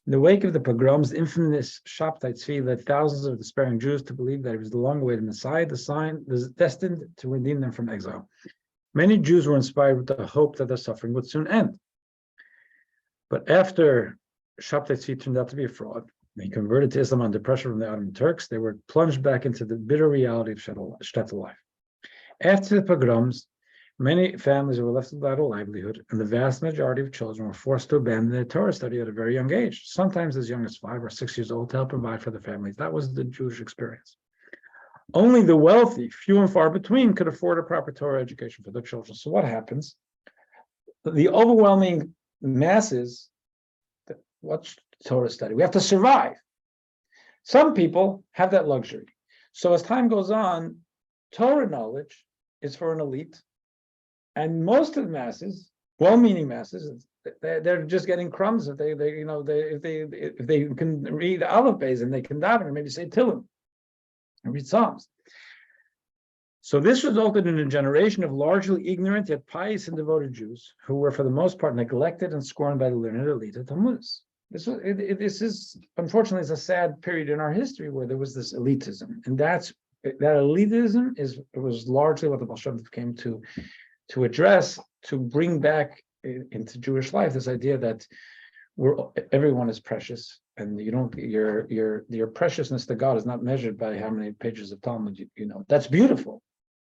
In the wake of the pogroms, the infamous Shabtai Tzvi led thousands of despairing Jews to believe that he was the long-awaited Messiah, the sign was destined to redeem them from exile. Many Jews were inspired with the hope that their suffering would soon end. But after Shabtai Tzvi turned out to be a fraud, and he converted to Islam under pressure from the Ottoman Turks, they were plunged back into the bitter reality of shtetl life. After the pogroms, many families were left without a livelihood, and the vast majority of children were forced to abandon their Torah study at a very young age, sometimes as young as 5 or 6 years old, to help provide for their families. That was the Jewish experience. Only the wealthy, few and far between, could afford a proper Torah education for their children. So what happens? The overwhelming masses watch Torah study. We have to survive. Some people have that luxury. So as time goes on, Torah knowledge is for an elite, and most of the masses, well-meaning masses, they're just getting crumbs if if they can read the Aleph Beis and they can daven and maybe say Tillim and read Psalms. So this resulted in a generation of largely ignorant yet pious and devoted Jews who were, for the most part, neglected and scorned by the learned elite of Talmudists. This is unfortunately is a sad period in our history where there was this elitism, and that elitism was largely what the Baal Shem Tov came to address, to bring back into Jewish life this idea that everyone is precious, and your preciousness to God is not measured by how many pages of Talmud you know. That's beautiful.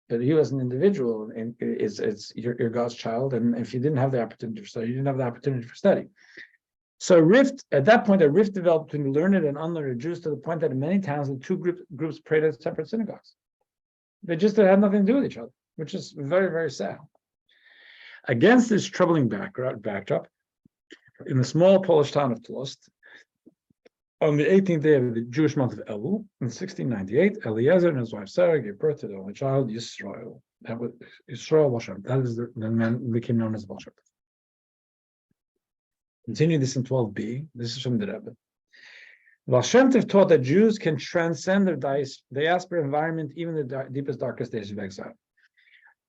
But you as an individual you're God's child, and if you didn't have the opportunity for study, you didn't have the opportunity for study. So at that point, a rift developed between learned and unlearned Jews to the point that in many towns the two groups prayed at separate synagogues. They just had nothing to do with each other, which is very, very sad. Against this troubling backdrop, in the small Polish town of Tlost, on the 18th day of the Jewish month of Elul, in 1698, Eliezer and his wife Sarah gave birth to their only child, Yisrael. That was Yisrael Baal Shem Tov. That is the man became known as Baal Shem Tov. Continue this in 12b. This is from the Rebbe. Baal Shem Tov taught that Jews can transcend their diaspora environment, even the deepest, darkest days of exile.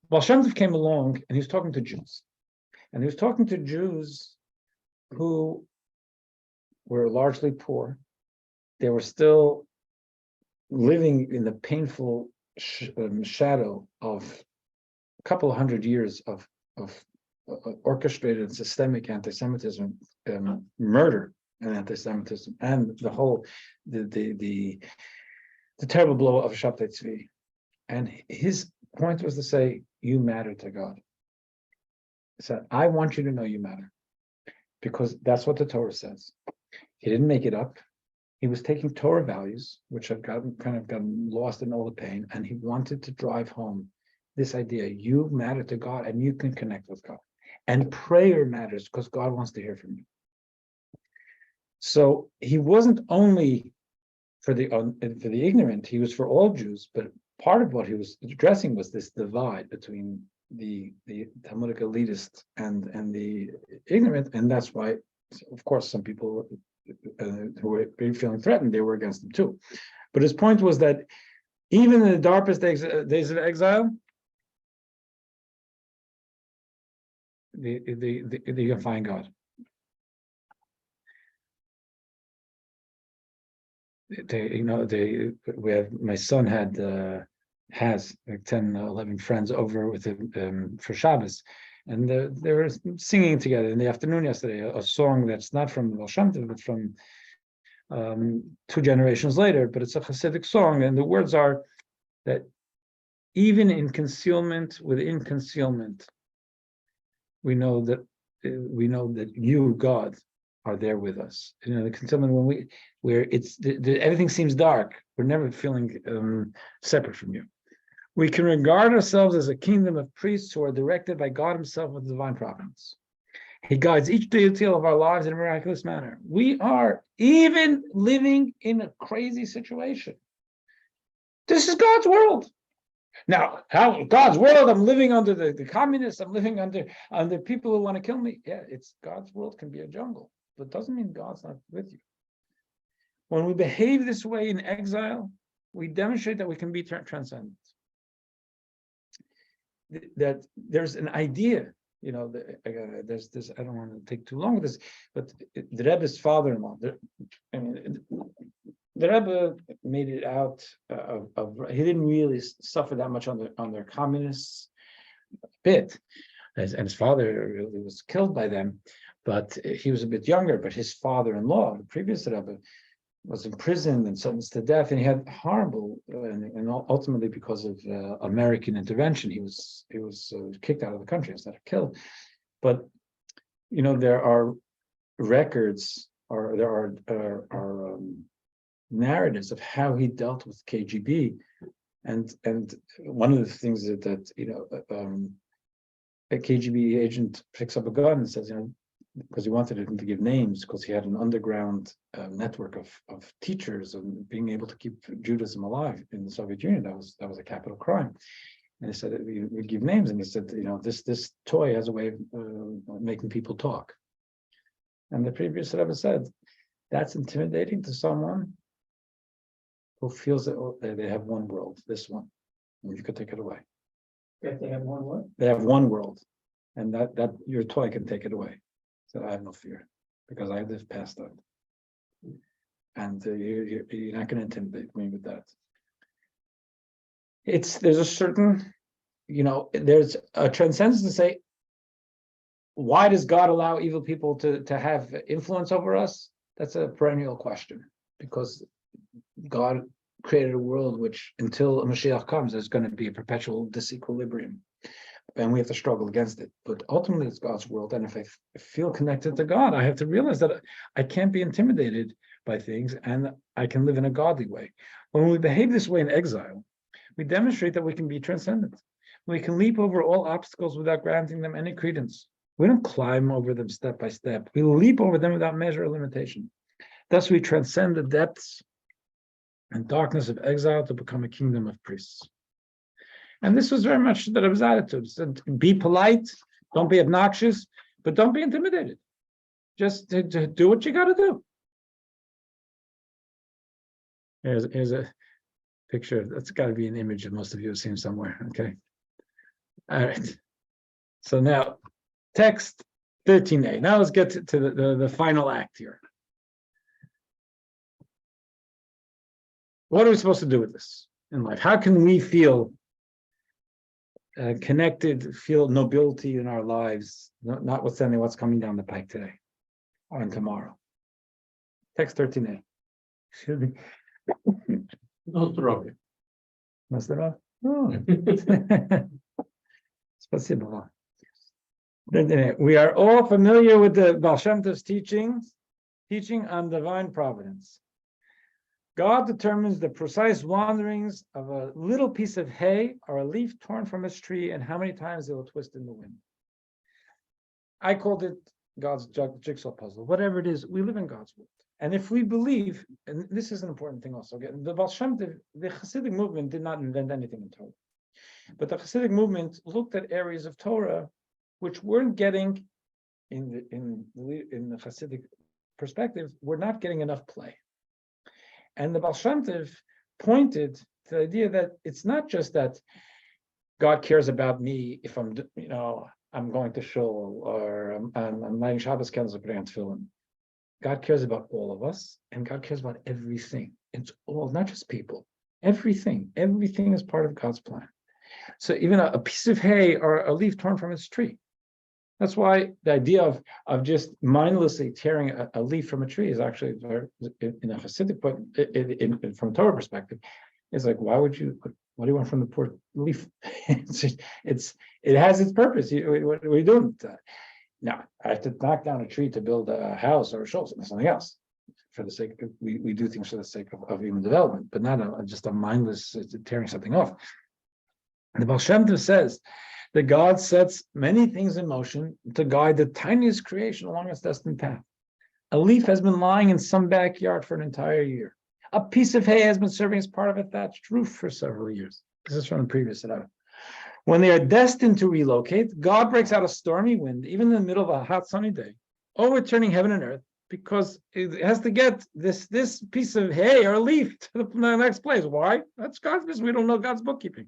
Baal Shem Tov came along and he was talking to Jews. And he was talking to Jews who were largely poor. They were still living in the painful shadow of a couple of hundred years of orchestrated systemic anti-Semitism, murder and anti-Semitism, and the terrible blow of Shabtai Tzvi. And his point was to say, you matter to God. He said, I want you to know you matter, because that's what the Torah says. He didn't make it up. He was taking Torah values, which had gotten lost in all the pain, and he wanted to drive home this idea: you matter to God, and you can connect with God. And prayer matters because God wants to hear from you. So he wasn't only for the ignorant; he was for all Jews. But part of what he was addressing was this divide between the Talmudic elitist and the ignorant, and that's why, of course, some people who were feeling threatened, they were against him too. But his point was that even in the darkest days of exile, you can find God. My son has like 10, 11 friends over with him for Shabbos, and they were singing together in the afternoon yesterday a song that's not from Baal Shem Tov, but from 2 generations later, but it's a Hasidic song, and the words are that even in concealment, within concealment, we know that you, God, are there with us. The concealment where everything seems dark, we're never feeling separate from you. We can regard ourselves as a kingdom of priests who are directed by God himself with divine providence. He guides each detail of our lives in a miraculous manner. We are even living in a crazy situation. This is God's world. Now, how God's world, I'm living under the communists, I'm living under people who want to kill me. Yeah, it's God's world can be a jungle, but it doesn't mean God's not with you. When we behave this way in exile, we demonstrate that we can be transcendent. That there's an idea, there's this, I don't want to take too long with this, but the Rebbe's father-in-law, the Rebbe made it out he didn't really suffer that much on their communists bit, and his father really was killed by them, but he was a bit younger. But his father-in-law, the previous Rebbe, was imprisoned and sentenced to death, and he had horrible, and ultimately because of American intervention, he was kicked out of the country instead of killed. But there are records, or there are narratives of how he dealt with KGB, and one of the things that a KGB agent picks up a gun and says, because he wanted him to give names, because he had an underground network of teachers and being able to keep Judaism alive in the Soviet Union. That was a capital crime. And he said, we give names, and he said, this toy has a way of making people talk. And the previous Rebbe said, that's intimidating to someone who feels that they have one world, this one, and you could take it away. If they have one word. They have one world, and that your toy can take it away. So I have no fear, because I live past that. And you're not going to intimidate me with that. There's a certain, there's a transcendence to say, why does God allow evil people to have influence over us? That's a perennial question, because God created a world which, until a Mashiach comes, there's going to be a perpetual disequilibrium, and we have to struggle against it. But ultimately, it's God's world, and if I feel connected to God, I have to realize that I can't be intimidated by things, and I can live in a godly way. When we behave this way in exile, we demonstrate that we can be transcendent. We can leap over all obstacles without granting them any credence. We don't climb over them step by step. We leap over them without measure or limitation. Thus, we transcend the depths and darkness of exile to become a kingdom of priests. And this was very much the Rebbe's attitude. So be polite, don't be obnoxious, but don't be intimidated. Just to do what you got to do. Here's a picture. That's got to be an image that most of you have seen somewhere. Okay. All right. So now, text 13a. Now let's get to the final act here. What are we supposed to do with this in life? How can we feel connected, feel nobility in our lives, notwithstanding what's coming down the pike today or tomorrow? Text 13a. Excuse me. No trouble. Master? Oh. Спасибо. We are all familiar with the Baal Shem Tov's teaching on divine providence. God determines the precise wanderings of a little piece of hay or a leaf torn from its tree and how many times it will twist in the wind. I called it God's jigsaw puzzle. Whatever it is, we live in God's world. And if we believe, and this is an important thing also, again, the Baal Shem Tov, the Hasidic movement did not invent anything in Torah. But the Hasidic movement looked at areas of Torah which weren't getting, in the Hasidic perspective, were not getting enough play. And the Baal Shem Tov pointed to the idea that it's not just that God cares about me if I'm going to shul or I'm lighting Shabbos candles or putting on tefillin. God cares about all of us, and God cares about everything. It's all, not just people, everything. Everything is part of God's plan. So even a piece of hay or a leaf torn from its tree. That's why the idea of just mindlessly tearing a leaf from a tree is actually very, in a Hasidic, but from a Torah perspective, it's like, what do you want from the poor leaf? It has its purpose. What are you doing? Now, I have to knock down a tree to build a house or a shul, something else. For the sake of, we do things for the sake of human development, but not just a mindless tearing something off. The Baal Shem Tov says that God sets many things in motion to guide the tiniest creation along its destined path. A leaf has been lying in some backyard for an entire year. A piece of hay has been serving as part of a thatched roof for several years. This is from the previous letter. When they are destined to relocate, God breaks out a stormy wind, even in the middle of a hot sunny day, overturning heaven and earth, because it has to get this piece of hay or leaf to the next place. Why? That's God's business. We don't know God's bookkeeping.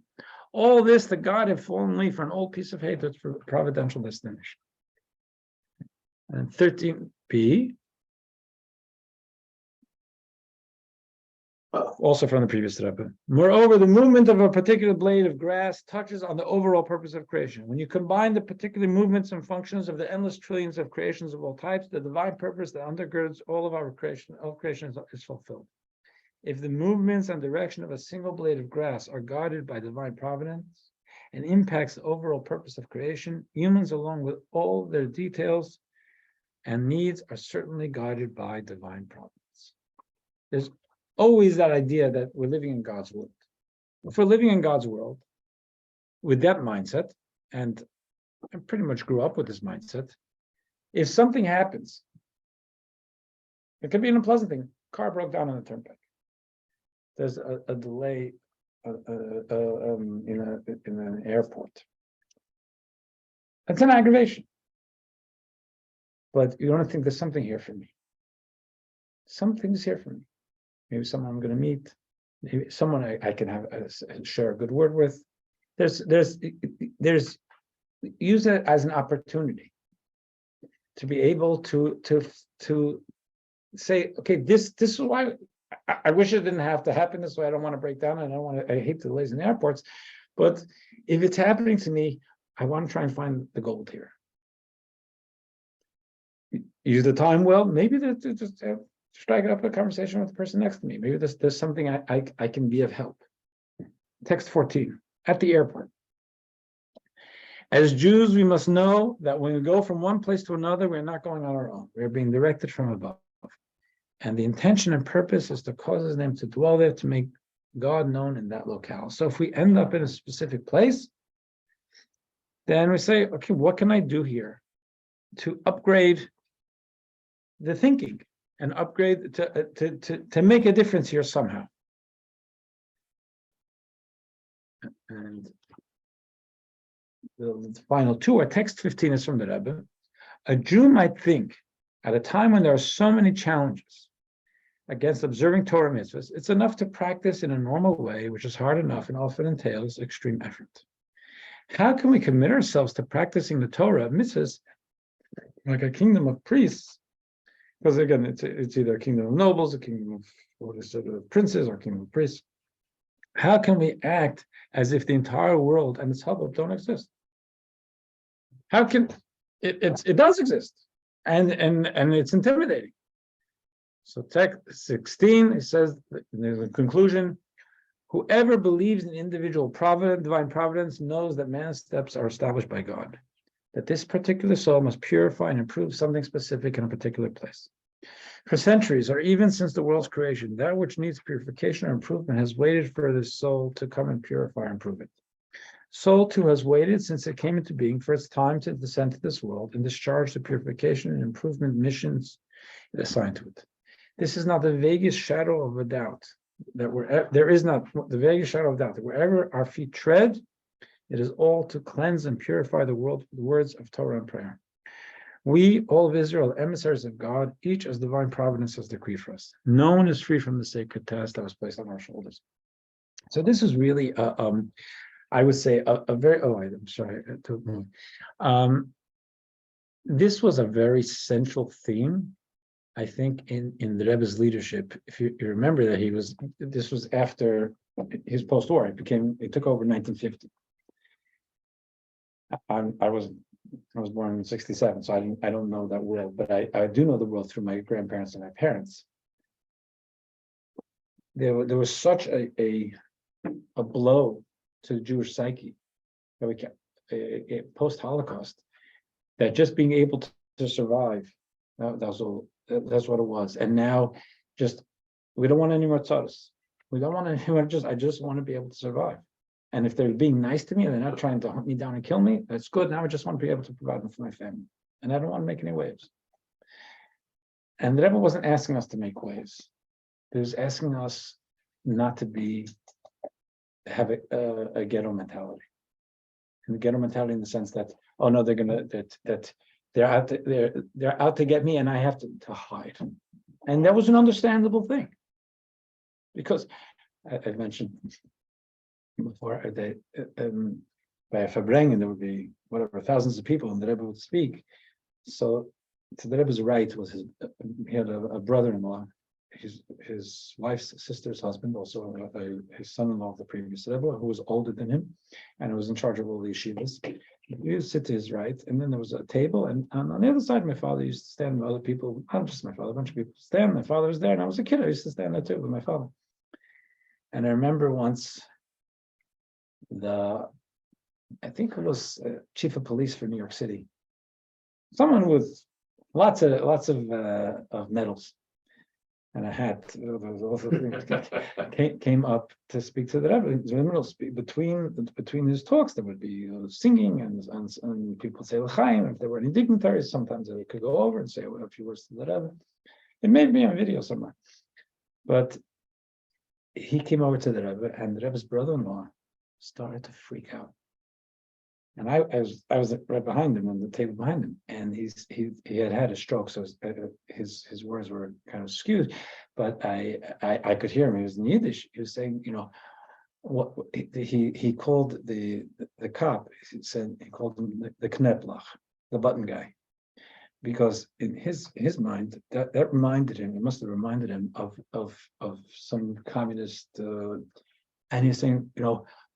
All this, the God had fallen leaf for an old piece of hay that's for providential destination. And 13b, also from the previous Rebbe. Moreover, the movement of a particular blade of grass touches on the overall purpose of creation. When you combine the particular movements and functions of the endless trillions of creations of all types, the divine purpose that undergirds all of our creation, is fulfilled. If the movements and direction of a single blade of grass are guided by divine providence and impacts the overall purpose of creation, humans, along with all their details and needs, are certainly guided by divine providence. There's always that idea that we're living in God's world. If we're living in God's world with that mindset, and I pretty much grew up with this mindset, if something happens, it could be an unpleasant thing. Car broke down on the turnpike. There's a delay in an airport. That's an aggravation. but you don't think there's something here for me. Something's here for me. Maybe someone I'm going to meet, maybe someone I can have share a good word with. There's use it as an opportunity to be able to say, okay, this is why I wish it didn't have to happen this way. I don't want to break down, and I hate the delays in the airports, but if it's happening to me, I want to try and find the gold here. Use the time well. Maybe just strike up a conversation with the person next to me. Maybe there's something I can be of help. Text 14, at the airport. As Jews, we must know that when we go from one place to another, we're not going on our own. We're being directed from above. And the intention and purpose is to cause his name to dwell there, to make God known in that locale. So if we end up in a specific place, then we say, okay, what can I do here to upgrade the thinking and upgrade to make a difference here somehow? And the final two are text 15 is from the Rebbe. A Jew might think at a time when there are so many challenges against observing Torah mitzvahs, it's enough to practice in a normal way, which is hard enough and often entails extreme effort. How can we commit ourselves to practicing the Torah mitzvahs like a kingdom of priests? Because again, it's either a kingdom of nobles, a kingdom of princes, or a kingdom of priests. How can we act as if the entire world and its hubbub don't exist? How can it does exist, and it's intimidating. So text 16, it says in the conclusion, whoever believes in individual providence, divine providence, knows that man's steps are established by God, that this particular soul must purify and improve something specific in a particular place. For centuries, or even since the world's creation, that which needs purification or improvement has waited for the soul to come and purify and improve it. Soul too has waited since it came into being for its time to descend to this world and discharge the purification and improvement missions it assigned to it. This is not the vaguest shadow of a doubt that there is not the vaguest shadow of doubt that wherever our feet tread, it is all to cleanse and purify the world with the words of Torah and prayer. We, all of Israel, emissaries of God, each as divine providence has decreed for us. No one is free from the sacred task that was placed on our shoulders. So this is really, I would say, a very, I'm sorry. This was a very central theme, I think, in the Rebbe's leadership. If you remember that this was after his post-war. It took over in 1950. I was born in 1967, so I don't know that world, but I do know the world through my grandparents and my parents. There was such a blow to the Jewish psyche that we kept post-Holocaust, that just being able to survive, that's what it was. And now, we don't want any more tzaddis. We don't want anyone. I just want to be able to survive. And if they're being nice to me and they're not trying to hunt me down and kill me, that's good. Now I just want to be able to provide them for my family. And I don't want to make any waves. And the Rebbe wasn't asking us to make waves. He was asking us not to have a ghetto mentality. And the ghetto mentality in the sense that, oh no, they're out to get me and I have to hide. And that was an understandable thing. Because I've mentioned before that by a Fabreng, and there would be whatever thousands of people, and the Rebbe would speak. So to the Rebbe's right was he had a brother-in-law, his wife's sister's husband, also his son-in-law of the previous Rebbe, who was older than him, and was in charge of all the yeshivas. He used to sit to his right, and then there was a table, and on the other side, my father used to stand with other people, not just my father, a bunch of people stand. My father was there, and I was a kid. I used to stand there too with my father. And I remember once I think it was chief of police for New York City, someone with lots of medals and a hat, came up to speak to the Rebbe. In the middle between his talks, there would be singing and people would say l'chaim. If there were any dignitaries, sometimes they could go over and say a few words to the Rebbe. It may be on video somewhere, but he came over to the Rebbe, and the Rebbe's brother-in-law started to freak out. And I was right behind him on the table behind him, and he had a stroke, so his words were kind of skewed, but I could hear him. He was in Yiddish. He was saying, what he called the cop. He said he called him the Kneplach, the button guy, because in his mind that reminded him. It must have reminded him of some communist. And he's saying,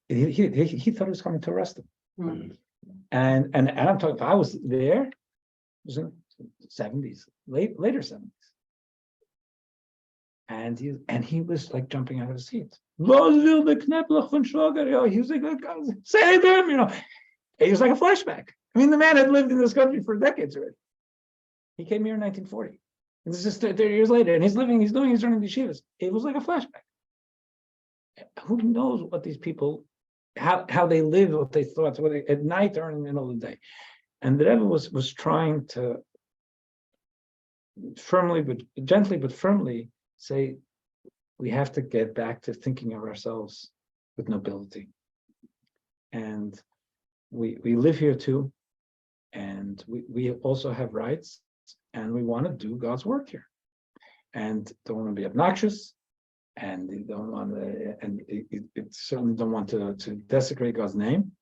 he thought he was coming to arrest him. And I'm talking, if I was there, it was in the 70s, later 70s. And he was like jumping out of his seat. He was like, save him, It was like a flashback. I mean, the man had lived in this country for decades already. He came here in 1940. And this is 30 years later, and he's running these yeshivas. It was like a flashback. Who knows what these people, how they live, what they thought, at night or in the middle of the day. And the Rebbe was trying to gently but firmly say, we have to get back to thinking of ourselves with nobility. And we live here too, and we also have rights, and we want to do God's work here. And don't want to be obnoxious, and you don't want to, and it certainly don't want to desecrate God's name.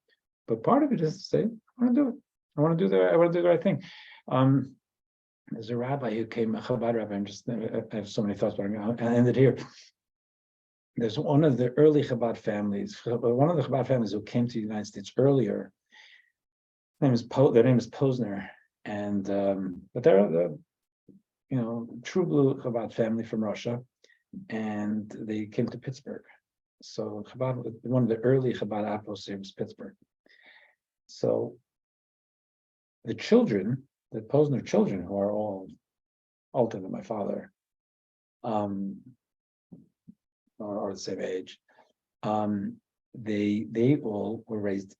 But part of it is to say, I want to do it. I want to do the right thing. There's a rabbi who came, a Chabad rabbi. I have so many thoughts, but I'm going to end it here. There's one of the early Chabad families, one of the Chabad families who came to the United States earlier. Their name is Posner, and but they're true blue Chabad family from Russia, and they came to Pittsburgh. So Chabad, one of the early Chabad apostles was Pittsburgh. So the children, the Posner children, who are all older than my father, or the same age, they all were raised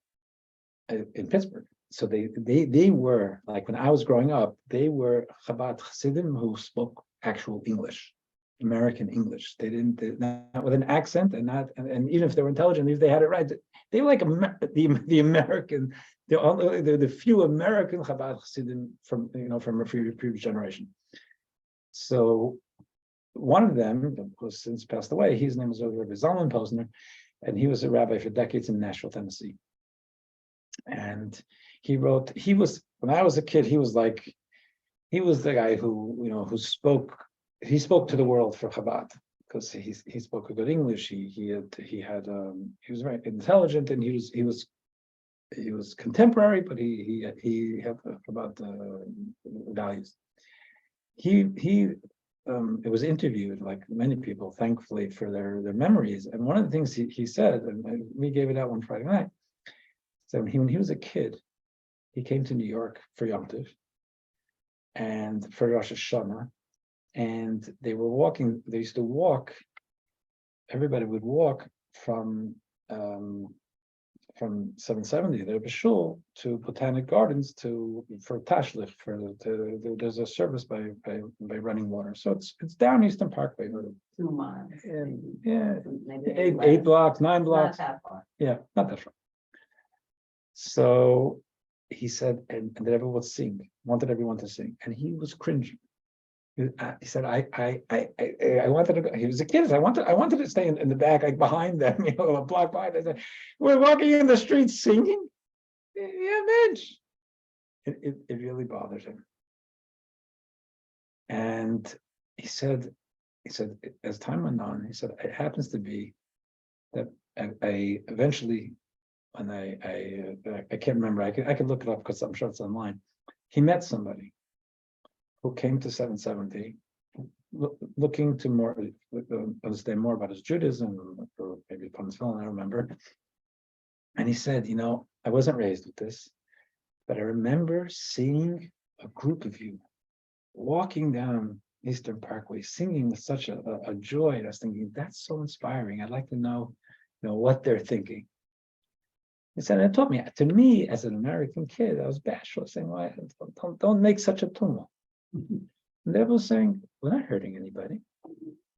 in Pittsburgh. So they were, like, when I was growing up, they were Chabad Chassidim who spoke actual English, American English. They not with an accent, and even if they were intelligent, if they had it right, they were like the American, the few American Chabad Chassidim from a previous generation. So one of them, who has since passed away, his name was Rabbi Zalman Posner, and he was a rabbi for decades in Nashville, Tennessee. And when I was a kid, he was the guy who spoke to the world for Chabad, because he spoke good English. He was very intelligent, and he was contemporary, but he had Chabad values. It was interviewed, like many people, thankfully, for their memories. And one of the things he said, and we gave it out one Friday night. So when he was a kid, he came to New York for Yom Tov and for Rosh Hashanah, and they were walking. They used to walk. Everybody would walk from 770 there, B'Shul, to Botanic Gardens for Tashlich. There's a service by running water. So it's down Eastern Parkway. 2 miles. And Maybe 8 blocks, 9 blocks. Not that far. Yeah, not that far. So he said, and that everyone would sing, wanted everyone to sing, and he was cringing. He said, I wanted to go. He was a kid. I wanted to stay in the back, like behind them, a block behind. I said, we're walking in the streets singing. Yeah, Mensch. It really bothered him. And he said, as time went on, he said, it happens to be that I eventually, and I can't remember. I could look it up because I'm sure it's online. He met somebody who came to 770, looking to understand more about his Judaism, or maybe upon his film, I don't remember. And he said, I wasn't raised with this, but I remember seeing a group of you walking down Eastern Parkway, singing with such a joy. And I was thinking, that's so inspiring. I'd like to know what they're thinking. He said, it taught me, to me, as an American kid, I was bashful, saying, well, don't make such a tumult. And they were saying, we're not hurting anybody.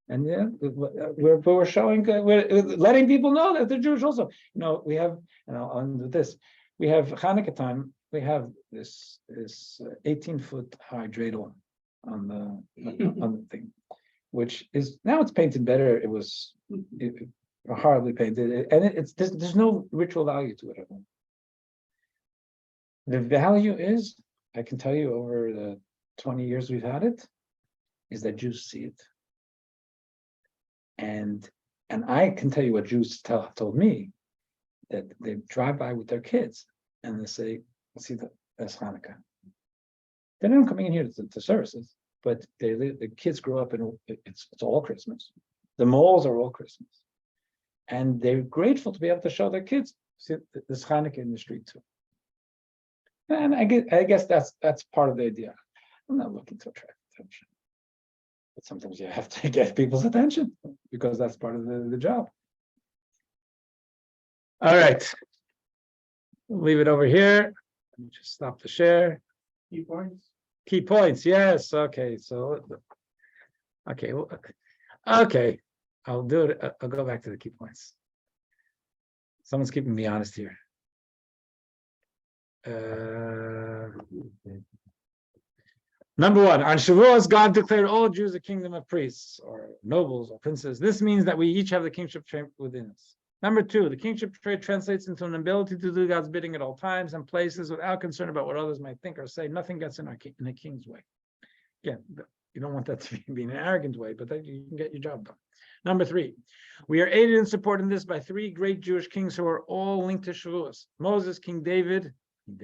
And we're showing, we're letting people know that they're Jewish also. We have, and I'll end with this, we have Hanukkah time, we have this 18-foot high dreidel on the thing, which is now it's painted better. It was horribly painted, and there's no ritual value to it at all. The value is, I can tell you, over the 20 years we've had it, is that Jews see it. And I can tell you what Jews told me, that they drive by with their kids and they say, see, that's Hanukkah. They're not coming in here to services, but the kids grow up in it's all Christmas. The malls are all Christmas. And they're grateful to be able to show their kids, see, there's Hanukkah in the street too. And I guess that's part of the idea. I'm not looking to attract attention, but sometimes you have to get people's attention because that's part of the job. All right, we'll leave it over here. Let me just stop the share. Key points. Key points, yes. Okay, so okay, okay. I'll do it. I'll go back to the key points. Someone's keeping me honest here. Number one, on Shavuos, God declared all Jews a kingdom of priests or nobles or princes. This means that we each have the kingship trait within us. Number two, the kingship trait translates into an ability to do God's bidding at all times and places without concern about what others might think or say. Nothing gets in a king's way. Again, you don't want that to be in an arrogant way, but that you can get your job done. Number three, we are aided and supported in this by three great Jewish kings who are all linked to Shavuos: Moses, King David, and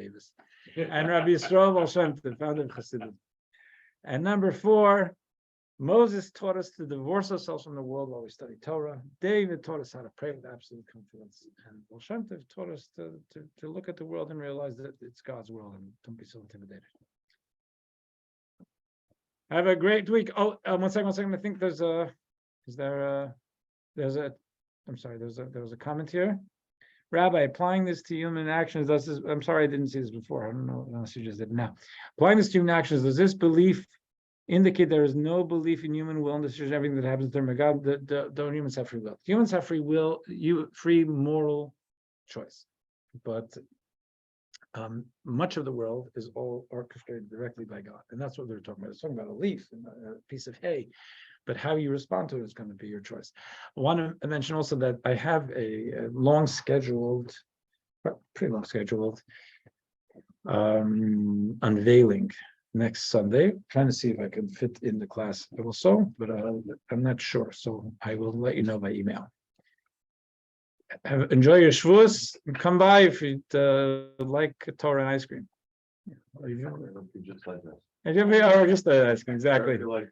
Rabbi Yisroel Baal Shem Tov, the founder of Chassidut. And number four, Moses taught us to divorce ourselves from the world while we study Torah. David taught us how to pray with absolute confidence. And Baal Shem Tov taught us to look at the world and realize that it's God's world and don't be so intimidated. Have a great week. Oh, 1 second. I think there was a comment here. Rabbi, applying this to human actions, I'm sorry I didn't see this before. I don't know unless you just did now. Applying this to human actions, does this belief indicate there is no belief in human will and decision, everything that happens to them? God, don't humans have free will? Humans have free will, free moral choice. But much of the world is all orchestrated directly by God. And that's what they're talking about. It's talking about a leaf, a piece of hay. But how you respond to it is going to be your choice. I want to mention also that I have a pretty long scheduled unveiling next Sunday. I'm trying to see if I can fit in the class also, but I'm not sure. So I will let you know by email. Enjoy your Shavuos. Come by if you'd like Torah and ice cream. Just like that. Or just the ice cream, exactly. Like